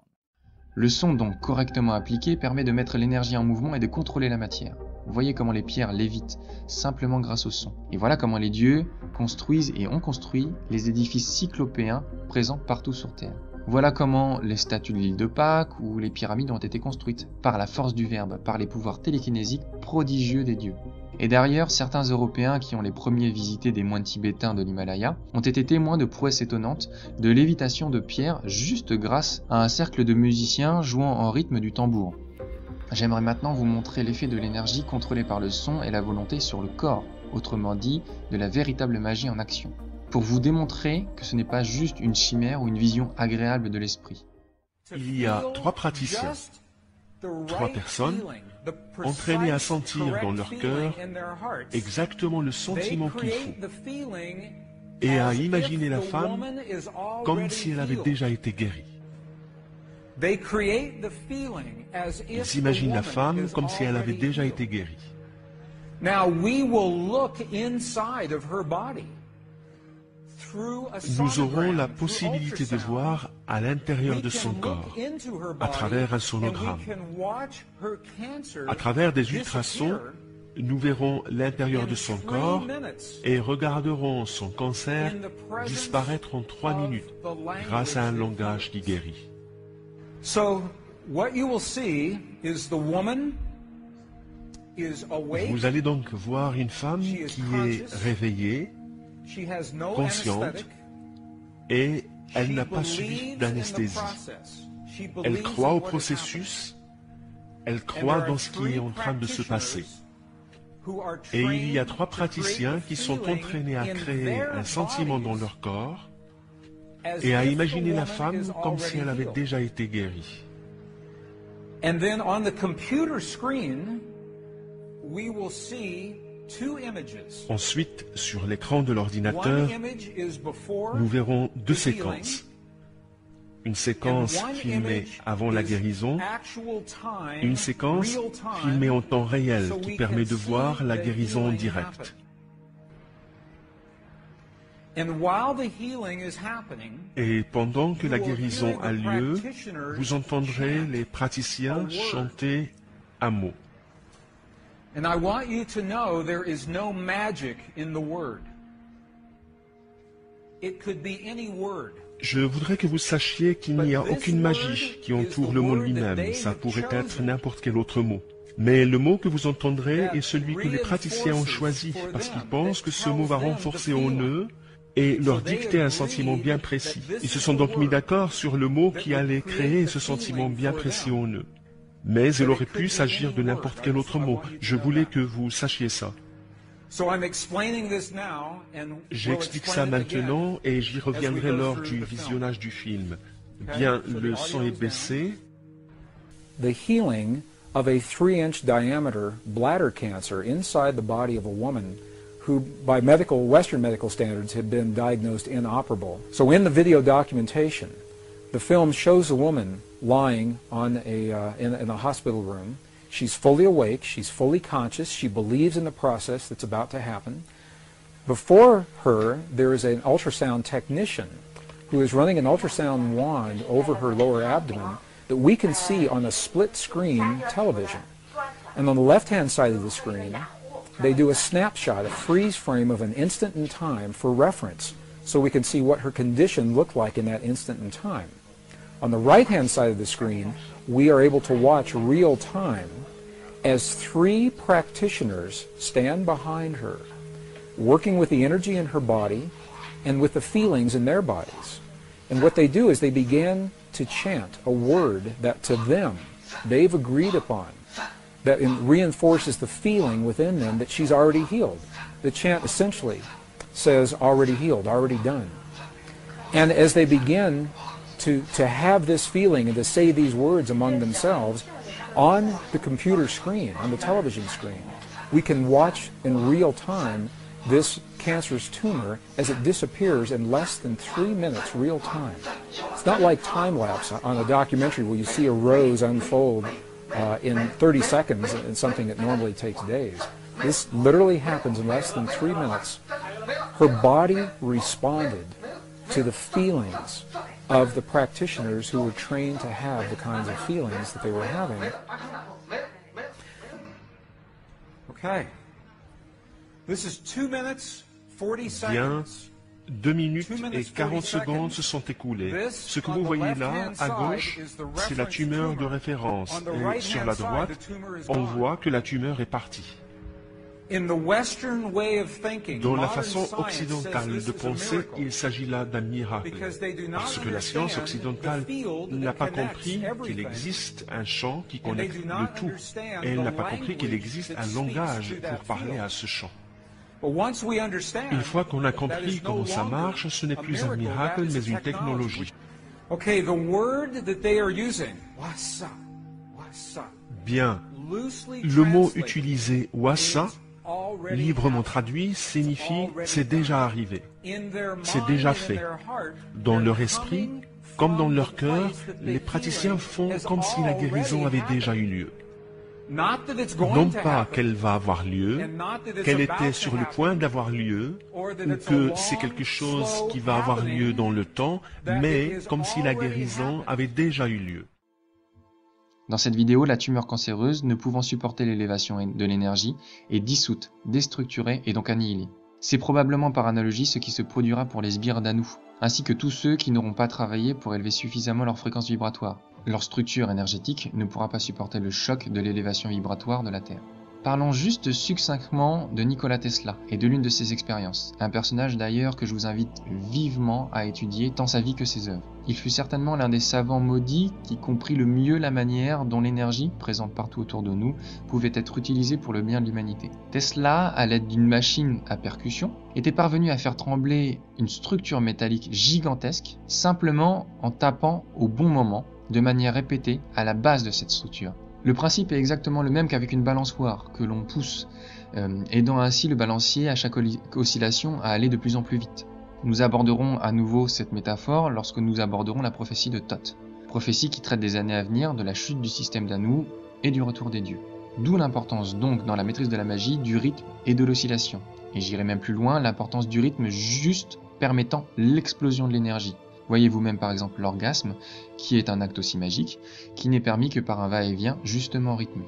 Le son donc correctement appliqué permet de mettre l'énergie en mouvement et de contrôler la matière. Vous voyez comment les pierres lévitent simplement grâce au son. Et voilà comment les dieux construisent et ont construit les édifices cyclopéens présents partout sur Terre. Voilà comment les statues de l'île de Pâques ou les pyramides ont été construites, par la force du verbe, par les pouvoirs télékinésiques prodigieux des dieux. Et d'ailleurs, certains Européens qui ont les premiers visité des moines tibétains de l'Himalaya ont été témoins de prouesses étonnantes de lévitation de pierres juste grâce à un cercle de musiciens jouant en rythme du tambour. J'aimerais maintenant vous montrer l'effet de l'énergie contrôlée par le son et la volonté sur le corps, autrement dit, de la véritable magie en action, pour vous démontrer que ce n'est pas juste une chimère ou une vision agréable de l'esprit. Il y a 3 praticiens, 3 personnes entraînées à sentir dans leur cœur exactement le sentiment qu'il faut et à imaginer la femme comme si elle avait déjà été guérie. Ils imaginent la femme comme si elle avait déjà été guérie. Nous aurons la possibilité de voir à l'intérieur de son corps, à travers un sonogramme. À travers des ultrasons, nous verrons l'intérieur de son corps et regarderons son cancer disparaître en 3 minutes grâce à un langage qui guérit. Vous allez donc voir une femme qui est réveillée, consciente, et elle n'a pas subi d'anesthésie. Elle croit au processus, elle croit dans ce qui est en train de se passer. Et il y a 3 praticiens qui sont entraînés à créer un sentiment dans leur corps et à imaginer la femme comme si elle avait déjà été guérie. Ensuite, sur l'écran de l'ordinateur, nous verrons 2 séquences. Une séquence filmée avant la guérison, une séquence filmée en temps réel qui permet de voir la guérison en direct. Et pendant que la guérison a lieu, vous entendrez les praticiens chanter un mot. And I want you to know there is no magic in the word. It could be any word. Je voudrais que vous sachiez qu'il n'y a aucune magie qui entoure le mot lui-même. Ça pourrait être n'importe quel autre mot. Mais le mot que vous entendrez est celui que les praticiens ont choisi, parce qu'ils pensent que ce mot va renforcer en eux et leur dicter un sentiment bien précis. Ils se sont donc mis d'accord sur le mot qui allait créer ce sentiment bien précis en eux. Mais il aurait pu s'agir de n'importe quel autre mot. Je voulais que vous sachiez ça. J'explique ça maintenant et j'y reviendrai lors du visionnage du film. Bien, le son est baissé. The healing of a 3-inch diameter bladder cancer inside the body of a woman who, by Western medical standards, had been diagnosed inoperable. So in the video documentation, the film shows a woman lying on in a hospital room. She's fully awake, she's fully conscious, she believes in the process that's about to happen. Before her, there is an ultrasound technician who is running an ultrasound wand over her lower abdomen that we can see on a split-screen television. And on the left-hand side of the screen, they do a snapshot, a freeze frame of an instant in time for reference, so we can see what her condition looked like in that instant in time. On the right-hand side of the screen, we are able to watch real time as 3 practitioners stand behind her, working with the energy in her body and with the feelings in their bodies. And what they do is they begin to chant a word that to them they've agreed upon, that reinforces the feeling within them that she's already healed. The chant essentially says already healed, already done. And as they begin to have this feeling and to say these words among themselves, on the computer screen, on the television screen, we can watch in real time this cancerous tumor as it disappears in less than 3 minutes real time. It's not like time-lapse on a documentary where you see a rose unfold in 30 seconds in something that normally takes days. This literally happens in less than 3 minutes. Her body responded to the feelings of the practitioners who were trained to have the kinds of feelings that they were having. Okay. This is 2 minutes, 40 Bien, seconds. 2 minutes et 40 secondes se sont écoulées. Ce que vous voyez là, à gauche, c'est la tumeur de référence. Et sur la droite, on voit que la tumeur est partie. Dans la façon occidentale de penser, il s'agit là d'un miracle, parce que la science occidentale n'a pas compris qu'il existe un champ qui connecte le tout, et elle n'a pas compris qu'il existe un langage pour parler à ce champ. Une fois qu'on a compris comment ça marche, ce n'est plus un miracle, mais une technologie. Bien, le mot utilisé, wassa, librement traduit, signifie « c'est déjà arrivé », c'est déjà fait. Dans leur esprit, comme dans leur cœur, les praticiens font comme si la guérison avait déjà eu lieu. Non pas qu'elle va avoir lieu, qu'elle était sur le point d'avoir lieu, ou que c'est quelque chose qui va avoir lieu dans le temps, mais comme si la guérison avait déjà eu lieu. Dans cette vidéo, la tumeur cancéreuse, ne pouvant supporter l'élévation de l'énergie, est dissoute, déstructurée et donc annihilée. C'est probablement par analogie ce qui se produira pour les sbires d'Anu, ainsi que tous ceux qui n'auront pas travaillé pour élever suffisamment leur fréquence vibratoire. Leur structure énergétique ne pourra pas supporter le choc de l'élévation vibratoire de la Terre. Parlons juste succinctement de Nikola Tesla et de l'une de ses expériences, un personnage d'ailleurs que je vous invite vivement à étudier tant sa vie que ses œuvres. Il fut certainement l'un des savants maudits qui comprit le mieux la manière dont l'énergie, présente partout autour de nous, pouvait être utilisée pour le bien de l'humanité. Tesla, à l'aide d'une machine à percussion, était parvenu à faire trembler une structure métallique gigantesque, simplement en tapant au bon moment, de manière répétée, à la base de cette structure. Le principe est exactement le même qu'avec une balançoire que l'on pousse, aidant ainsi le balancier à chaque oscillation à aller de plus en plus vite. Nous aborderons à nouveau cette métaphore lorsque nous aborderons la prophétie de Thoth, prophétie qui traite des années à venir, de la chute du système d'Anu et du retour des dieux. D'où l'importance donc dans la maîtrise de la magie du rythme et de l'oscillation. Et j'irai même plus loin, l'importance du rythme juste permettant l'explosion de l'énergie. Voyez vous-même par exemple l'orgasme, qui est un acte aussi magique, qui n'est permis que par un va-et-vient justement rythmé.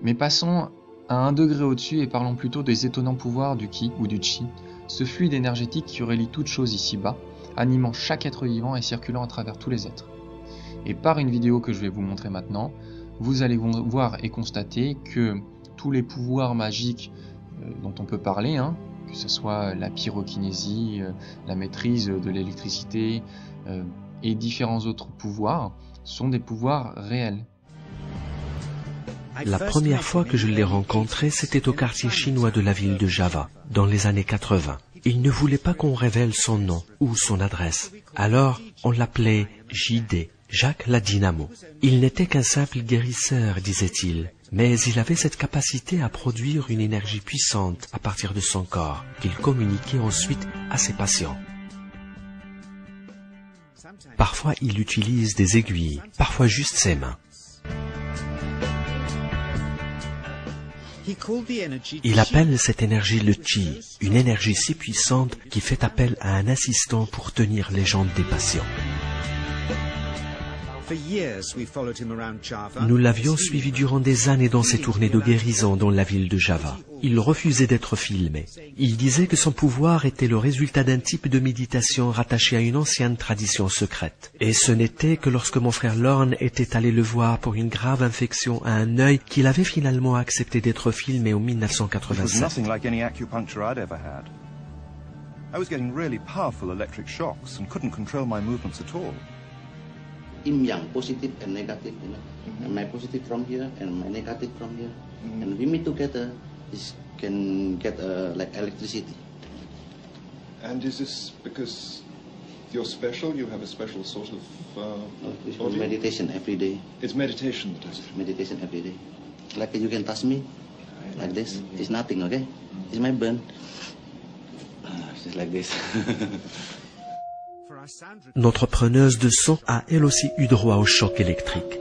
Mais passons à un degré au-dessus et parlons plutôt des étonnants pouvoirs du Ki ou du Chi, ce fluide énergétique qui relie toute chose ici-bas, animant chaque être vivant et circulant à travers tous les êtres. Et par une vidéo que je vais vous montrer maintenant, vous allez voir et constater que tous les pouvoirs magiques dont on peut parler, que ce soit la pyrokinésie, la maîtrise de l'électricité et différents autres pouvoirs, sont des pouvoirs réels. La première fois que je l'ai rencontré, c'était au quartier chinois de la ville de Java, dans les années 80. Il ne voulait pas qu'on révèle son nom ou son adresse. Alors, on l'appelait JD, Jacques la Dynamo. Il n'était qu'un simple guérisseur, disait-il. Mais il avait cette capacité à produire une énergie puissante à partir de son corps, qu'il communiquait ensuite à ses patients. Parfois, il utilise des aiguilles, parfois juste ses mains. Il appelle cette énergie le Chi, une énergie si puissante qui fait appel à un assistant pour tenir les jambes des patients. Nous l'avions suivi durant des années dans ses tournées de guérison dans la ville de Java. Il refusait d'être filmé. Il disait que son pouvoir était le résultat d'un type de méditation rattaché à une ancienne tradition secrète. Et ce n'était que lorsque mon frère Lorne était allé le voir pour une grave infection à un œil qu'il avait finalement accepté d'être filmé en 1987. Yin yang, positive and negative, you know. And my positive from here and my negative from here, and we meet together, this can get like electricity. And is this because you're special? You have a special sort of it's meditation every day. It's meditation that does it. Meditation every day. Like you can touch me, like this. It's nothing, okay? It's my burn. Just like this. Notre preneuse de son a elle aussi eu droit au choc électrique.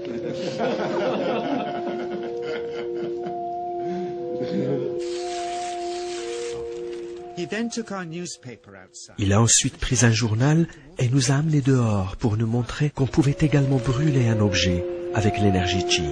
Il a ensuite pris un journal et nous a amenés dehors pour nous montrer qu'on pouvait également brûler un objet avec l'énergie Chi.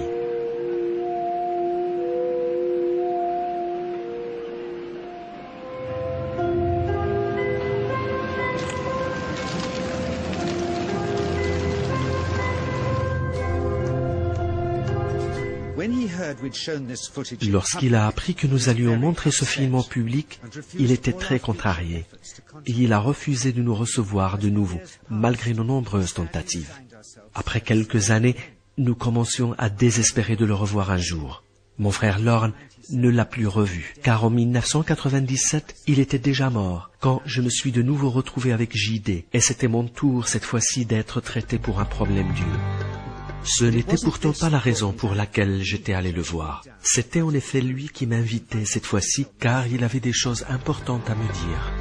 Lorsqu'il a appris que nous allions montrer ce film en public, il était très contrarié. Et il a refusé de nous recevoir de nouveau, malgré nos nombreuses tentatives. Après quelques années, nous commencions à désespérer de le revoir un jour. Mon frère Lorne ne l'a plus revu, car en 1997, il était déjà mort, quand je me suis de nouveau retrouvé avec JD, et c'était mon tour cette fois-ci d'être traité pour un problème d'yeux. Ce n'était pourtant pas la raison pour laquelle j'étais allé le voir. C'était en effet lui qui m'invitait cette fois-ci, car il avait des choses importantes à me dire.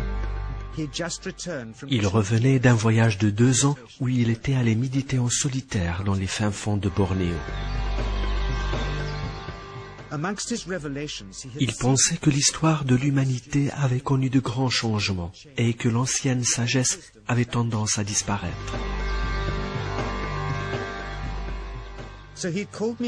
Il revenait d'un voyage de 2 ans où il était allé méditer en solitaire dans les fins fonds de Bornéo. Il pensait que l'histoire de l'humanité avait connu de grands changements et que l'ancienne sagesse avait tendance à disparaître.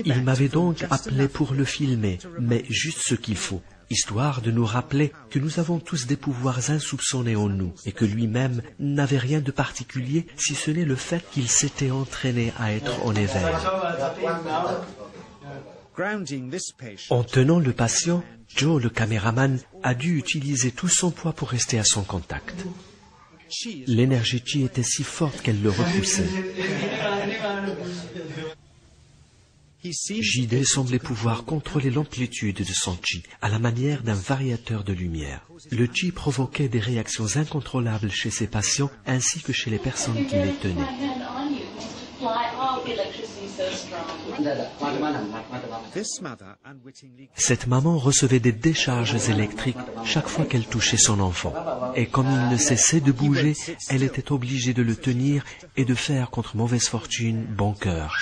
Il m'avait donc appelé pour le filmer, mais juste ce qu'il faut, histoire de nous rappeler que nous avons tous des pouvoirs insoupçonnés en nous et que lui-même n'avait rien de particulier si ce n'est le fait qu'il s'était entraîné à être en éveil. En tenant le patient, Joe, le caméraman, a dû utiliser tout son poids pour rester à son contact. L'énergie chi était si forte qu'elle le repoussait. JD semblait pouvoir contrôler l'amplitude de son chi, à la manière d'un variateur de lumière. Le chi provoquait des réactions incontrôlables chez ses patients ainsi que chez les personnes qui les tenaient. Cette maman recevait des décharges électriques chaque fois qu'elle touchait son enfant. Et comme il ne cessait de bouger, elle était obligée de le tenir et de faire contre mauvaise fortune bon cœur.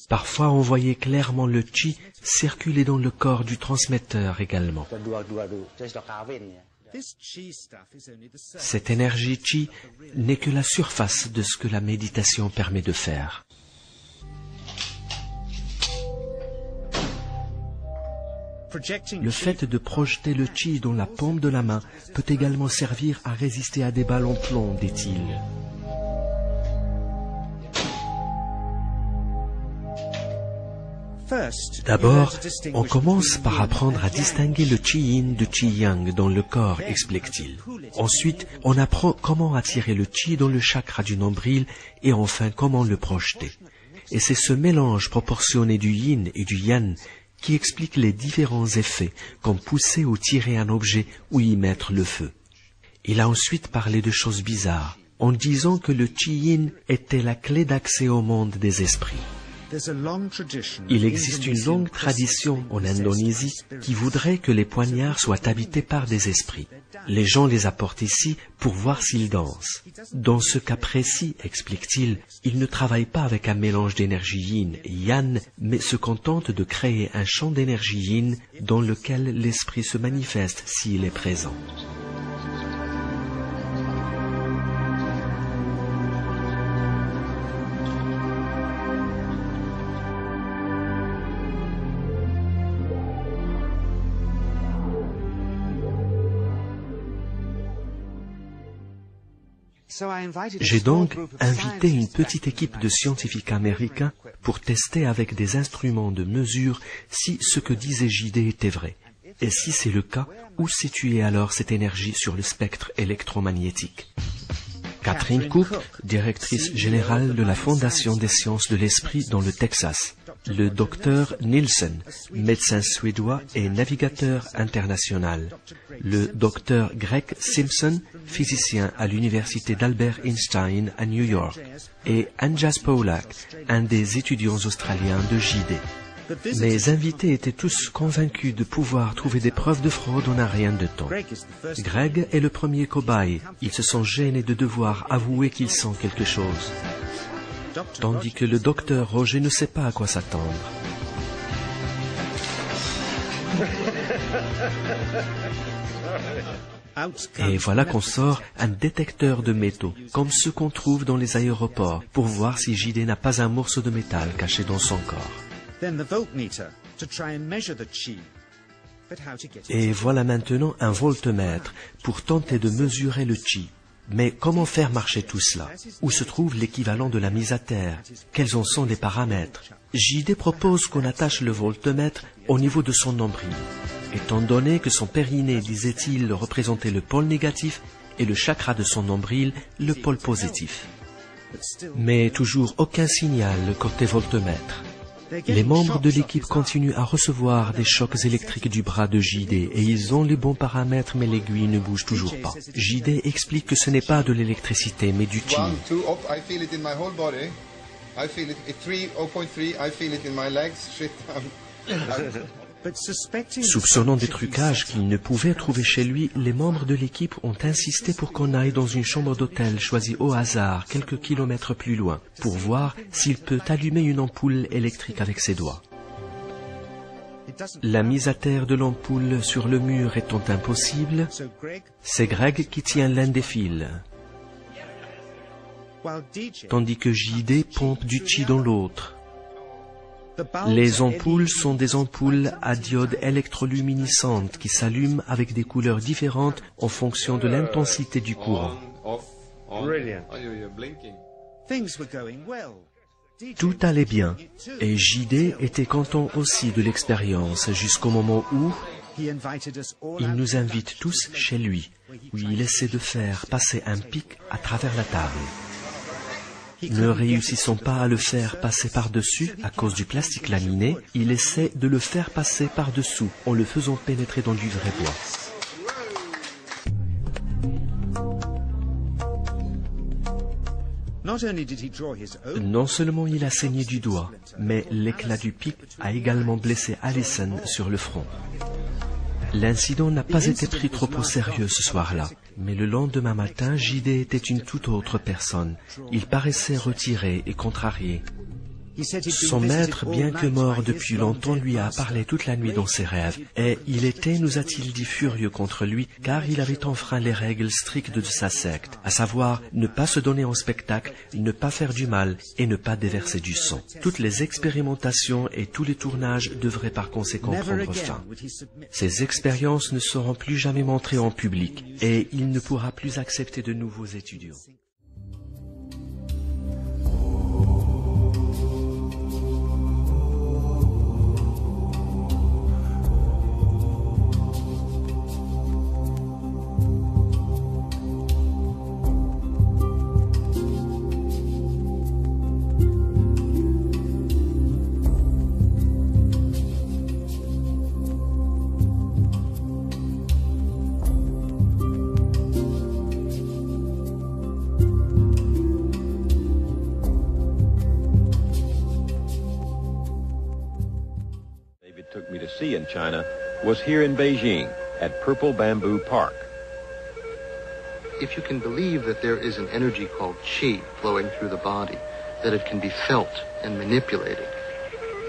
Parfois, on voyait clairement le chi circuler dans le corps du transmetteur également. Cette énergie chi n'est que la surface de ce que la méditation permet de faire. Le fait de projeter le chi dans la paume de la main peut également servir à résister à des balles en plomb, dit-il. D'abord, on commence par apprendre à distinguer le chi-yin de chi-yang dans le corps, explique-t-il. Ensuite, on apprend comment attirer le chi dans le chakra du nombril et enfin comment le projeter. Et c'est ce mélange proportionné du yin et du yang qui explique les différents effets, comme pousser ou tirer un objet ou y mettre le feu. Il a ensuite parlé de choses bizarres, en disant que le chi-yin était la clé d'accès au monde des esprits. Il existe une longue tradition en Indonésie qui voudrait que les poignards soient habités par des esprits. Les gens les apportent ici pour voir s'ils dansent. Dans ce cas précis, explique-t-il, ils ne travaillent pas avec un mélange d'énergie yin et yang, mais se contentent de créer un champ d'énergie yin dans lequel l'esprit se manifeste s'il est présent. J'ai donc invité une petite équipe de scientifiques américains pour tester avec des instruments de mesure si ce que disait JD était vrai. Et si c'est le cas, où situer alors cette énergie sur le spectre électromagnétique? Catherine Cook, directrice générale de la Fondation des sciences de l'esprit dans le Texas. Le docteur Nielsen, médecin suédois et navigateur international. Le docteur Greg Simpson, physicien à l'université d'Albert Einstein à New York. Et Anjas Paulak, un des étudiants australiens de JD. Mes invités étaient tous convaincus de pouvoir trouver des preuves de fraude en un rien de temps. Greg est le premier cobaye. Il se sent gêné de devoir avouer qu'il sent quelque chose. Tandis que le docteur Roger ne sait pas à quoi s'attendre. Et voilà qu'on sort un détecteur de métaux, comme ceux qu'on trouve dans les aéroports, pour voir si JD n'a pas un morceau de métal caché dans son corps. Et voilà maintenant un voltmètre pour tenter de mesurer le chi. Mais comment faire marcher tout cela? Où se trouve l'équivalent de la mise à terre? Quels en sont les paramètres? JD propose qu'on attache le voltmètre au niveau de son nombril, étant donné que son périnée, disait-il, représentait le pôle négatif et le chakra de son nombril le pôle positif. Mais toujours aucun signal côté voltmètre. Les membres de l'équipe continuent à recevoir des chocs électriques du bras de JD et ils ont les bons paramètres mais l'aiguille ne bouge toujours pas. JD explique que ce n'est pas de l'électricité mais du chi. Soupçonnant des trucages qu'ils ne pouvaient trouver chez lui, les membres de l'équipe ont insisté pour qu'on aille dans une chambre d'hôtel choisie au hasard quelques kilomètres plus loin, pour voir s'il peut allumer une ampoule électrique avec ses doigts. La mise à terre de l'ampoule sur le mur étant impossible, c'est Greg qui tient l'un des fils, tandis que JD pompe du chi dans l'autre. Les ampoules sont des ampoules à diode électroluminescentes qui s'allument avec des couleurs différentes en fonction de l'intensité du courant. Tout allait bien et JD était content aussi de l'expérience jusqu'au moment où il nous invite tous chez lui, où il essaie de faire passer un pic à travers la table. Ne réussissant pas à le faire passer par-dessus à cause du plastique laminé, il essaie de le faire passer par-dessous en le faisant pénétrer dans du vrai bois. Non seulement il a saigné du doigt, mais l'éclat du pic a également blessé Allison sur le front. L'incident n'a pas été pris trop au sérieux ce soir-là, mais le lendemain matin, JD était une toute autre personne. Il paraissait retiré et contrarié. Son maître, bien que mort depuis longtemps, lui a parlé toute la nuit dans ses rêves, et il était, nous a-t-il dit, furieux contre lui, car il avait enfreint les règles strictes de sa secte, à savoir ne pas se donner en spectacle, ne pas faire du mal et ne pas déverser du sang. Toutes les expérimentations et tous les tournages devraient par conséquent prendre fin. Ces expériences ne seront plus jamais montrées en public, et il ne pourra plus accepter de nouveaux étudiants. In China was here in Beijing at Purple Bamboo Park. If you can believe that there is an energy called qi flowing through the body, that it can be felt and manipulated,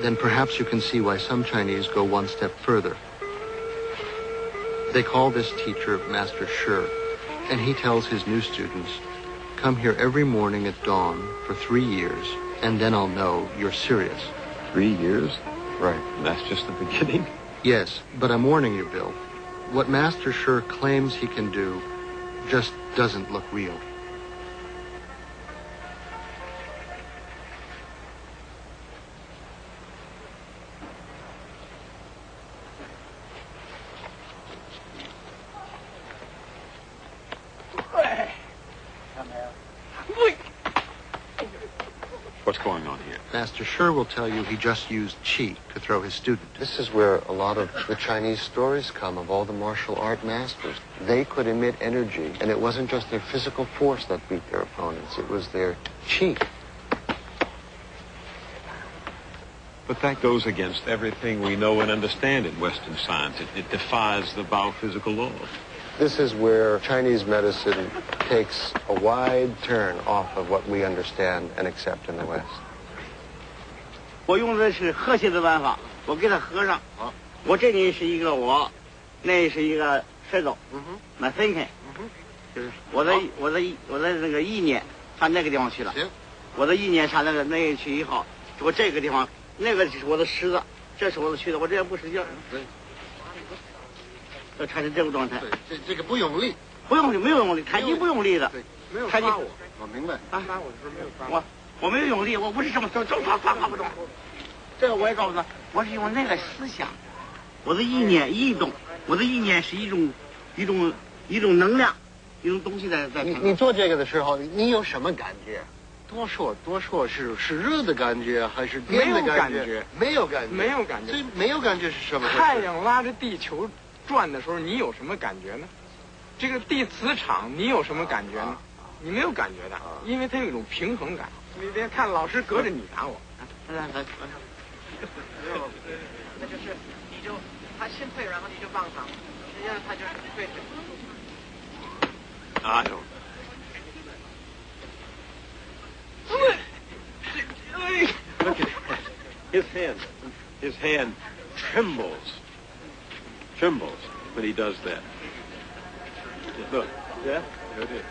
then perhaps you can see why some Chinese go one step further. They call this teacher Master Shi, and he tells his new students, come here every morning at dawn for 3 years, and then I'll know you're serious. 3 years? Right, and that's just the beginning? Yes, but I'm warning you, Bill. What Master Shi claims he can do just doesn't look real. What's going on here? Master Shi will tell you he just used qi to throw his student. This is where a lot of the Chinese stories come of all the martial art masters. They could emit energy, and it wasn't just their physical force that beat their opponents, it was their qi. But that goes against everything we know and understand in Western science. It defies the biophysical laws. This is where Chinese medicine takes a wide turn off of what we understand and accept in the West. 我用的是和谐的办法，我给它合上。我这里是一个我，那是一个石头，那分开。就是我的那个意念上那个地方去了。我的意念上那个去以后，我这个地方那个就是我的石子，这是我的曲子，我这也不使劲。 产生这个状态，这个不用力，不用力，没有用力，太极不用力的。没有太极发我，我明白。啊，发我是没有发我。我没有用力，我不是这么抓不动。这个我也告诉他，我是用那个思想，我的意念一动，我的意念是一种能量，一种东西在。你做这个的时候，你有什么感觉？多说是热的感觉还是电的感觉？没有感觉。没有感觉。这没有感觉是什么？太阳拉着地球转的时候，你有什么感觉呢？这个地磁场，你有什么感觉呢？你没有感觉的，因为它有一种平衡感。你别看老师隔着你打我。那就是你就他先退，然后你就棒他，实际上他就是退。I don't. Look at his hand. His hand trembles when he does that. Look, yeah, there it is.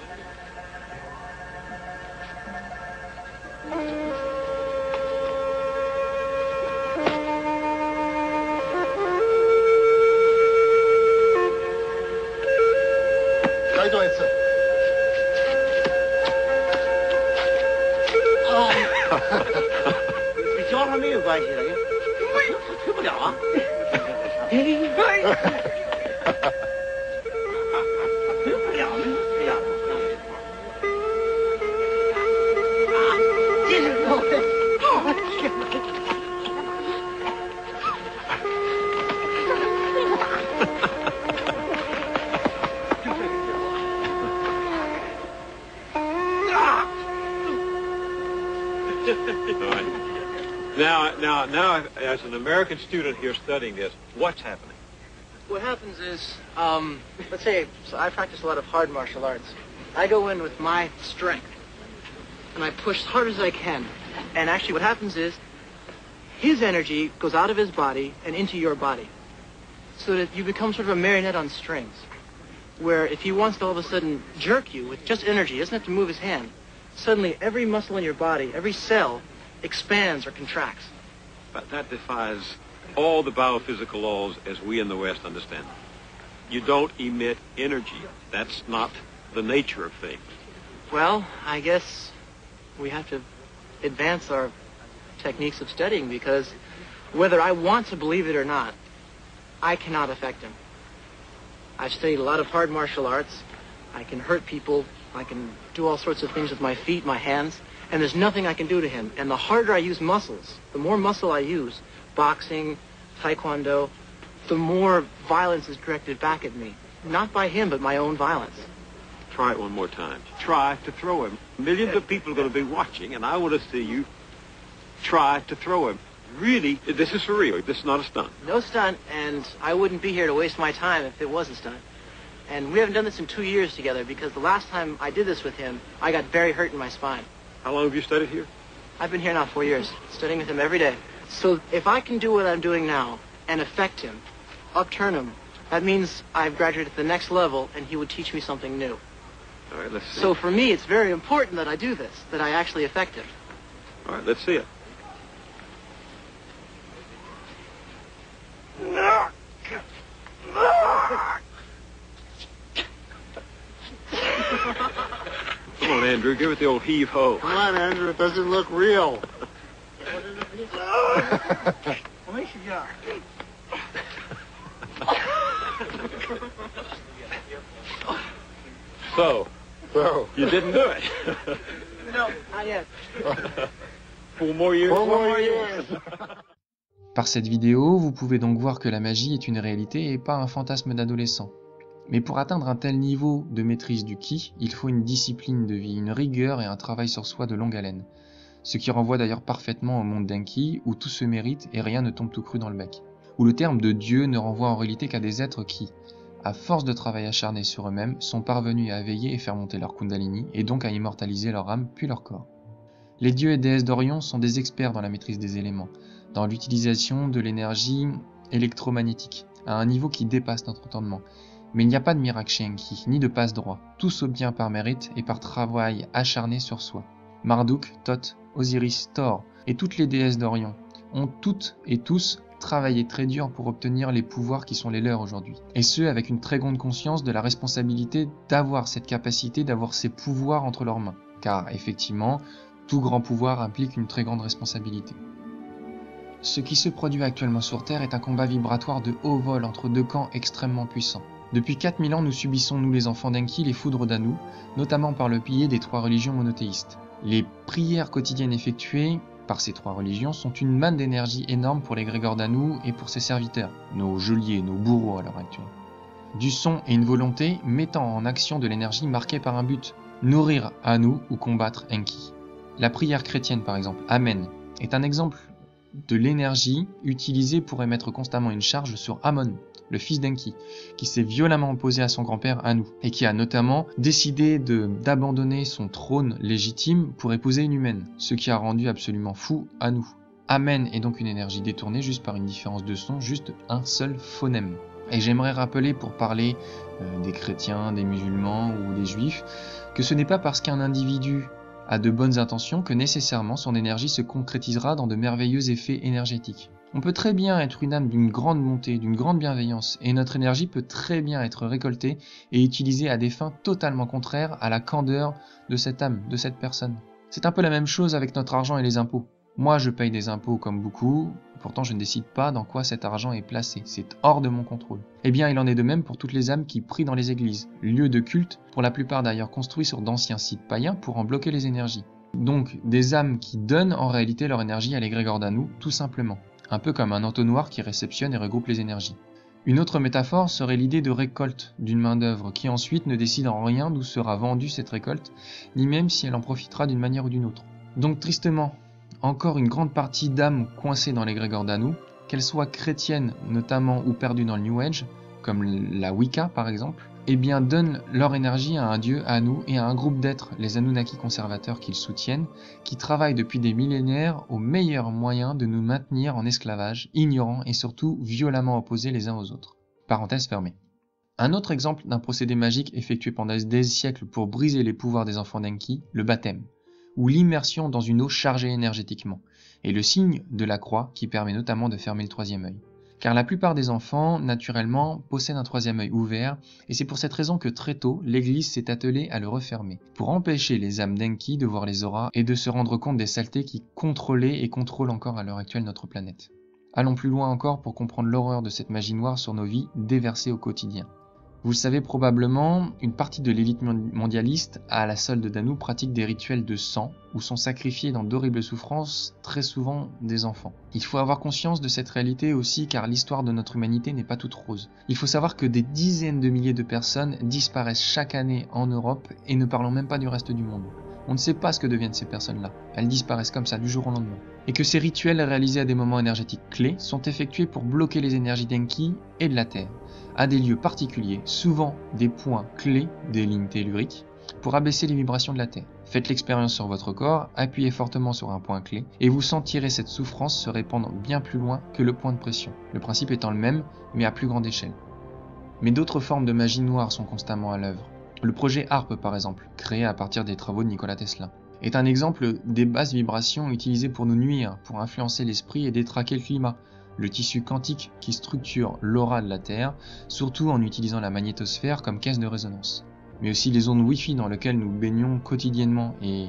Oh. 教他没有关系的，退不了啊。退不了呢，这样。啊，这是够的。Now, as an American student here studying this, what's happening? What happens is, let's say, so I practice a lot of hard martial arts. I go in with my strength, and I push as hard as I can. And actually what happens is, his energy goes out of his body and into your body. So that you become sort of a marionette on strings. Where if he wants to all of a sudden jerk you with just energy, he doesn't have to move his hand. Suddenly every muscle in your body, every cell, expands or contracts. But that defies all the biophysical laws as we in the West understand them. You don't emit energy. That's not the nature of things. Well, I guess we have to advance our techniques of studying because whether I want to believe it or not, I cannot affect him. I've studied a lot of hard martial arts. I can hurt people. I can do all sorts of things with my feet, my hands. And there's nothing I can do to him. And the harder I use muscles, the more muscle I use, boxing, taekwondo, the more violence is directed back at me. Not by him, but my own violence. Try it one more time. Try to throw him. Millions of people are going to be watching, and I want to see you try to throw him. Really, this is for real. This is not a stunt. No stunt, and I wouldn't be here to waste my time if it was a stunt. And we haven't done this in 2 years together because the last time I did this with him, I got very hurt in my spine. How long have you studied here? I've been here now 4 years, studying with him every day. So if I can do what I'm doing now and affect him, upturn him, that means I've graduated to the next level and he would teach me something new. All right, let's see. So for me, it's very important that I do this, that I actually affect him. All right, let's see it. Come on, Andrew, give it the old heave-ho. Come on, Andrew, it doesn't look real. So, you didn't do it. No, not yet. 4 more years. 4 more years. Par cette vidéo, vous pouvez donc voir que la magie est une réalité et pas un fantasme d'adolescent. Mais pour atteindre un tel niveau de maîtrise du ki, il faut une discipline de vie, une rigueur et un travail sur soi de longue haleine. Ce qui renvoie d'ailleurs parfaitement au monde d'Enki, où tout se mérite et rien ne tombe tout cru dans le bec. Où le terme de Dieu ne renvoie en réalité qu'à des êtres qui, à force de travail acharné sur eux-mêmes, sont parvenus à éveiller et faire monter leur Kundalini, et donc à immortaliser leur âme puis leur corps. Les dieux et déesses d'Orion sont des experts dans la maîtrise des éléments, dans l'utilisation de l'énergie électromagnétique, à un niveau qui dépasse notre entendement. Mais il n'y a pas de miracle chez Enki, ni de passe-droit, tout s'obtient par mérite et par travail acharné sur soi. Marduk, Thoth, Osiris, Thor et toutes les déesses d'Orion ont toutes et tous travaillé très dur pour obtenir les pouvoirs qui sont les leurs aujourd'hui. Et ce, avec une très grande conscience de la responsabilité d'avoir cette capacité, d'avoir ces pouvoirs entre leurs mains. Car effectivement, tout grand pouvoir implique une très grande responsabilité. Ce qui se produit actuellement sur Terre est un combat vibratoire de haut vol entre deux camps extrêmement puissants. Depuis 4000 ans, nous subissons, nous les enfants d'Enki, les foudres d'Anu, notamment par le pilier des 3 religions monothéistes. Les prières quotidiennes effectuées par ces 3 religions sont une manne d'énergie énorme pour l'égrégore d'Anu et pour ses serviteurs, nos geôliers, nos bourreaux à l'heure actuelle. Du son et une volonté mettant en action de l'énergie marquée par un but, nourrir Anu ou combattre Enki. La prière chrétienne par exemple, Amen, est un exemple de l'énergie utilisée pour émettre constamment une charge sur Amon, le fils d'Enki, qui s'est violemment opposé à son grand-père Anu, et qui a notamment décidé d'abandonner son trône légitime pour épouser une humaine, ce qui a rendu absolument fou Anu. Amen est donc une énergie détournée juste par une différence de son, juste un seul phonème. Et j'aimerais rappeler, pour parler des chrétiens, des musulmans ou des juifs, que ce n'est pas parce qu'un individu a de bonnes intentions que nécessairement son énergie se concrétisera dans de merveilleux effets énergétiques. On peut très bien être une âme d'une grande bonté, d'une grande bienveillance, et notre énergie peut très bien être récoltée et utilisée à des fins totalement contraires à la candeur de cette âme, de cette personne. C'est un peu la même chose avec notre argent et les impôts. Moi, je paye des impôts comme beaucoup, pourtant je ne décide pas dans quoi cet argent est placé, c'est hors de mon contrôle. Eh bien, il en est de même pour toutes les âmes qui prient dans les églises, lieux de culte, pour la plupart d'ailleurs construits sur d'anciens sites païens pour en bloquer les énergies. Donc, des âmes qui donnent en réalité leur énergie à l'égrégore d'Anu, tout simplement. Un peu comme un entonnoir qui réceptionne et regroupe les énergies. Une autre métaphore serait l'idée de récolte d'une main-d'œuvre qui ensuite ne décide en rien d'où sera vendue cette récolte, ni même si elle en profitera d'une manière ou d'une autre. Donc tristement, encore une grande partie d'âmes coincées dans l'égrégore d'Anu, qu'elles soient chrétiennes notamment ou perdues dans le New Age, comme la Wicca par exemple, eh bien donnent leur énergie à un dieu, à Anu, et à un groupe d'êtres, les Anunnaki conservateurs qu'ils soutiennent, qui travaillent depuis des millénaires au meilleur moyen de nous maintenir en esclavage, ignorants et surtout violemment opposés les uns aux autres. Parenthèse fermée. Un autre exemple d'un procédé magique effectué pendant des siècles pour briser les pouvoirs des enfants d'Enki, le baptême, ou l'immersion dans une eau chargée énergétiquement, et le signe de la croix qui permet notamment de fermer le 3e œil. Car la plupart des enfants, naturellement, possèdent un 3e œil ouvert, et c'est pour cette raison que très tôt, l'Église s'est attelée à le refermer, pour empêcher les âmes d'Enki de voir les auras et de se rendre compte des saletés qui contrôlaient et contrôlent encore à l'heure actuelle notre planète. Allons plus loin encore pour comprendre l'horreur de cette magie noire sur nos vies déversées au quotidien. Vous le savez probablement, une partie de l'élite mondialiste, à la solde d'Anu, pratique des rituels de sang, où sont sacrifiés dans d'horribles souffrances, très souvent des enfants. Il faut avoir conscience de cette réalité aussi, car l'histoire de notre humanité n'est pas toute rose. Il faut savoir que des dizaines de milliers de personnes disparaissent chaque année en Europe, et ne parlons même pas du reste du monde. On ne sait pas ce que deviennent ces personnes-là. Elles disparaissent comme ça, du jour au lendemain. Et que ces rituels réalisés à des moments énergétiques clés sont effectués pour bloquer les énergies d'Enki et de la Terre, à des lieux particuliers, souvent des points clés des lignes telluriques, pour abaisser les vibrations de la Terre. Faites l'expérience sur votre corps, appuyez fortement sur un point clé, et vous sentirez cette souffrance se répandre bien plus loin que le point de pression, le principe étant le même, mais à plus grande échelle. Mais d'autres formes de magie noire sont constamment à l'œuvre. Le projet HARP par exemple, créé à partir des travaux de Nikola Tesla, est un exemple des basses vibrations utilisées pour nous nuire, pour influencer l'esprit et détraquer le climat, le tissu quantique qui structure l'aura de la Terre, surtout en utilisant la magnétosphère comme caisse de résonance. Mais aussi les ondes Wi-Fi dans lesquelles nous baignons quotidiennement et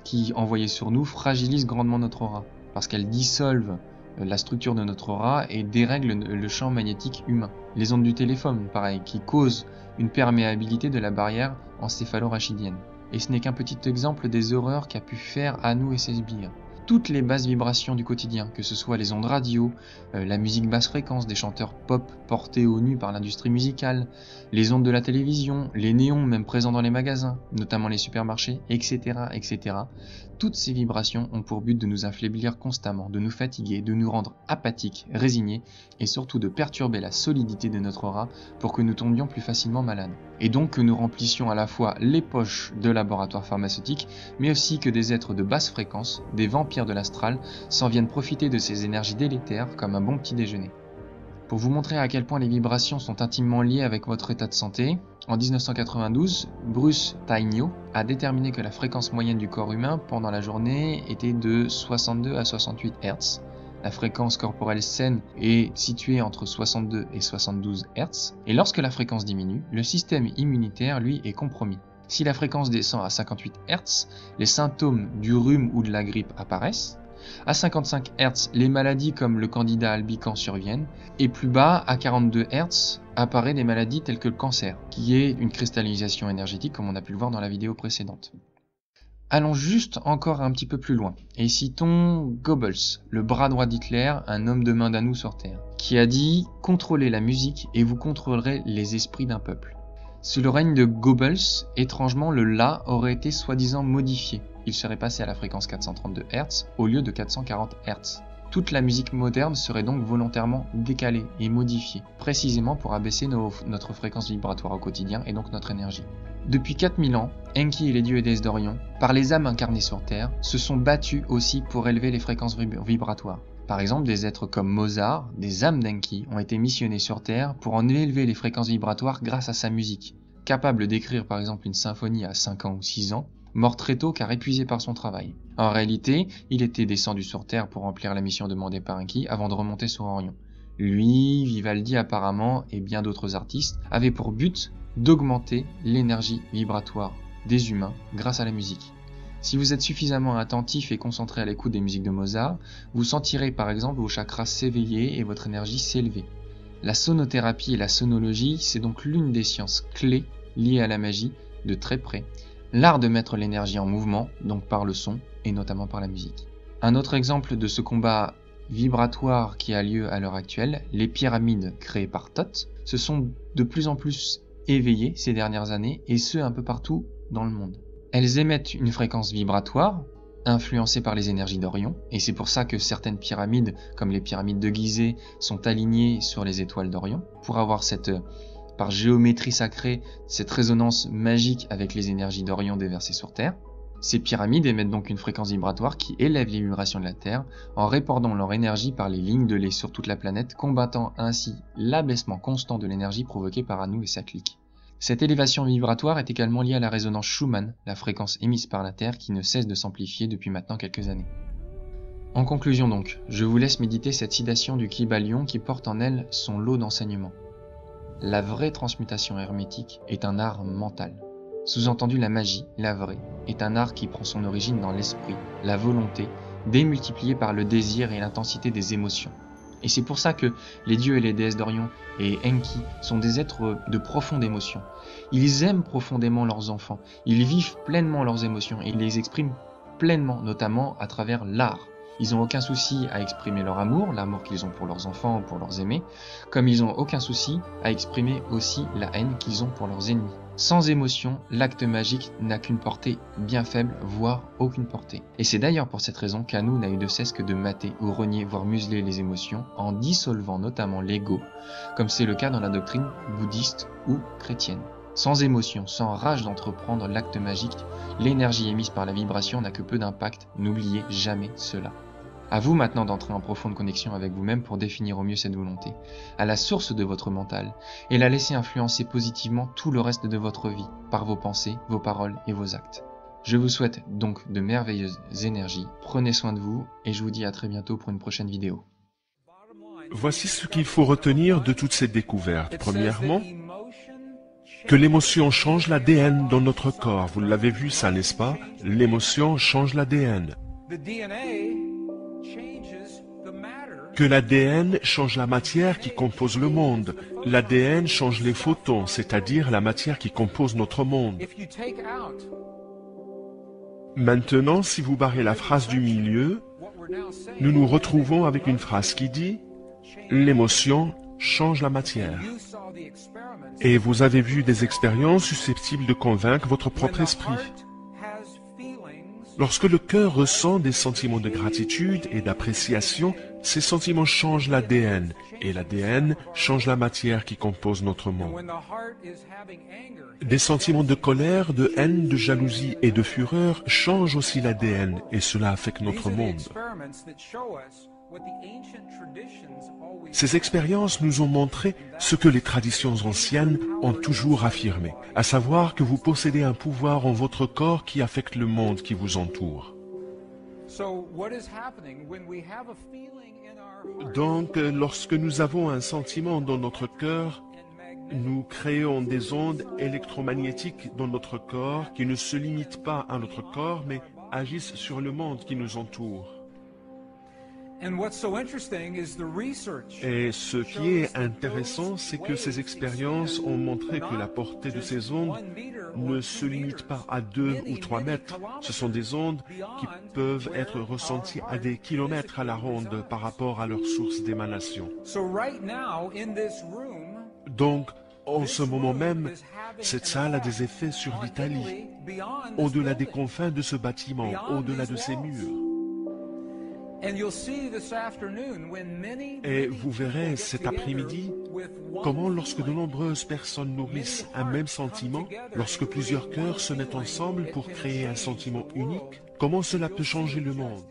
qui, envoyées sur nous, fragilisent grandement notre aura, parce qu'elles dissolvent la structure de notre aura et dérèglent le champ magnétique humain. Les ondes du téléphone, pareil, qui causent une perméabilité de la barrière encéphalo-rachidienne. Et ce n'est qu'un petit exemple des horreurs qu'a pu faire Anu et ses sbires. Toutes les basses vibrations du quotidien, que ce soit les ondes radio, la musique basse fréquence des chanteurs pop portés au nu par l'industrie musicale, les ondes de la télévision, les néons même présents dans les magasins, notamment les supermarchés, etc., etc. Toutes ces vibrations ont pour but de nous affaiblir constamment, de nous fatiguer, de nous rendre apathiques, résignés, et surtout de perturber la solidité de notre aura pour que nous tombions plus facilement malades. Et donc que nous remplissions à la fois les poches de laboratoires pharmaceutiques, mais aussi que des êtres de basse fréquence, des vampires de l'astral, s'en viennent profiter de ces énergies délétères comme un bon petit déjeuner. Pour vous montrer à quel point les vibrations sont intimement liées avec votre état de santé, en 1992, Bruce Tainio a déterminé que la fréquence moyenne du corps humain pendant la journée était de 62 à 68 Hz, la fréquence corporelle saine est située entre 62 et 72 Hz, et lorsque la fréquence diminue, le système immunitaire, lui, est compromis. Si la fréquence descend à 58 Hz, les symptômes du rhume ou de la grippe apparaissent. À 55 Hz, les maladies comme le candida albicans surviennent, et plus bas, à 42 Hz, apparaissent des maladies telles que le cancer, qui est une cristallisation énergétique comme on a pu le voir dans la vidéo précédente. Allons juste encore un petit peu plus loin, et citons Goebbels, le bras droit d'Hitler, un homme de main d'Anou sur Terre, qui a dit « Contrôlez la musique et vous contrôlerez les esprits d'un peuple ». Sous le règne de Goebbels, étrangement, le La aurait été soi-disant modifié. Il serait passé à la fréquence 432 Hz au lieu de 440 Hz. Toute la musique moderne serait donc volontairement décalée et modifiée, précisément pour abaisser notre fréquence vibratoire au quotidien et donc notre énergie. Depuis 4000 ans, Enki et les dieux et déesses d'Orion, par les âmes incarnées sur Terre, se sont battus aussi pour élever les fréquences vibratoires. Par exemple, des êtres comme Mozart, des âmes d'Enki, ont été missionnés sur Terre pour en élever les fréquences vibratoires grâce à sa musique. Capable d'écrire par exemple une symphonie à 5 ans ou 6 ans, mort très tôt car épuisé par son travail. En réalité, il était descendu sur Terre pour remplir la mission demandée par Enki avant de remonter sur Orion. Lui, Vivaldi apparemment, et bien d'autres artistes, avaient pour but d'augmenter l'énergie vibratoire des humains grâce à la musique. Si vous êtes suffisamment attentif et concentré à l'écoute des musiques de Mozart, vous sentirez par exemple vos chakras s'éveiller et votre énergie s'élever. La sonothérapie et la sonologie, c'est donc l'une des sciences clés liées à la magie de très près. L'art de mettre l'énergie en mouvement, donc par le son, et notamment par la musique. Un autre exemple de ce combat vibratoire qui a lieu à l'heure actuelle, les pyramides créées par Thoth, se sont de plus en plus éveillées ces dernières années, et ce un peu partout dans le monde. Elles émettent une fréquence vibratoire, influencée par les énergies d'Orion, et c'est pour ça que certaines pyramides, comme les pyramides de Gizeh, sont alignées sur les étoiles d'Orion, pour avoir par géométrie sacrée, cette résonance magique avec les énergies d'Orion déversées sur Terre. Ces pyramides émettent donc une fréquence vibratoire qui élève les vibrations de la Terre, en répandant leur énergie par les lignes de lait sur toute la planète, combattant ainsi l'abaissement constant de l'énergie provoquée par Anu et sa clique. Cette élévation vibratoire est également liée à la résonance Schumann, la fréquence émise par la Terre qui ne cesse de s'amplifier depuis maintenant quelques années. En conclusion donc, je vous laisse méditer cette citation du Kybalion qui porte en elle son lot d'enseignements. La vraie transmutation hermétique est un art mental. Sous-entendu, la magie, la vraie, est un art qui prend son origine dans l'esprit, la volonté, démultipliée par le désir et l'intensité des émotions. Et c'est pour ça que les dieux et les déesses d'Orion et Enki sont des êtres de profonde émotion. Ils aiment profondément leurs enfants, ils vivent pleinement leurs émotions et ils les expriment pleinement, notamment à travers l'art. Ils n'ont aucun souci à exprimer leur amour, l'amour qu'ils ont pour leurs enfants ou pour leurs aimés, comme ils n'ont aucun souci à exprimer aussi la haine qu'ils ont pour leurs ennemis. Sans émotion, l'acte magique n'a qu'une portée bien faible, voire aucune portée. Et c'est d'ailleurs pour cette raison qu'Anu n'a eu de cesse que de mater ou renier, voire museler les émotions, en dissolvant notamment l'ego, comme c'est le cas dans la doctrine bouddhiste ou chrétienne. Sans émotion, sans rage d'entreprendre l'acte magique, l'énergie émise par la vibration n'a que peu d'impact, n'oubliez jamais cela. À vous maintenant d'entrer en profonde connexion avec vous-même pour définir au mieux cette volonté, à la source de votre mental, et la laisser influencer positivement tout le reste de votre vie, par vos pensées, vos paroles et vos actes. Je vous souhaite donc de merveilleuses énergies, prenez soin de vous, et je vous dis à très bientôt pour une prochaine vidéo. Voici ce qu'il faut retenir de toutes ces découvertes. Premièrement, que l'émotion change l'ADN dans notre corps. Vous l'avez vu ça, n'est-ce pas? L'émotion change l'ADN. Que l'ADN change la matière qui compose le monde. L'ADN change les photons, c'est-à-dire la matière qui compose notre monde. Maintenant, si vous barrez la phrase du milieu, nous nous retrouvons avec une phrase qui dit « L'émotion change la matière ». Et vous avez vu des expériences susceptibles de convaincre votre propre esprit. Lorsque le cœur ressent des sentiments de gratitude et d'appréciation, ces sentiments changent l'ADN, et l'ADN change la matière qui compose notre monde. Des sentiments de colère, de haine, de jalousie et de fureur changent aussi l'ADN, et cela affecte notre monde. Ces expériences nous ont montré ce que les traditions anciennes ont toujours affirmé, à savoir que vous possédez un pouvoir en votre corps qui affecte le monde qui vous entoure. Donc, lorsque nous avons un sentiment dans notre cœur, nous créons des ondes électromagnétiques dans notre corps qui ne se limitent pas à notre corps, mais agissent sur le monde qui nous entoure. Et ce qui est intéressant, c'est que ces expériences ont montré que la portée de ces ondes ne se limite pas à 2 ou 3 mètres. Ce sont des ondes qui peuvent être ressenties à des kilomètres à la ronde par rapport à leur source d'émanation. Donc, en ce moment même, cette salle a des effets sur l'Italie, au-delà des confins de ce bâtiment, au-delà de ces murs. Et vous verrez cet après-midi comment lorsque de nombreuses personnes nourrissent un même sentiment, lorsque plusieurs cœurs se mettent ensemble pour créer un sentiment unique, comment cela peut changer le monde.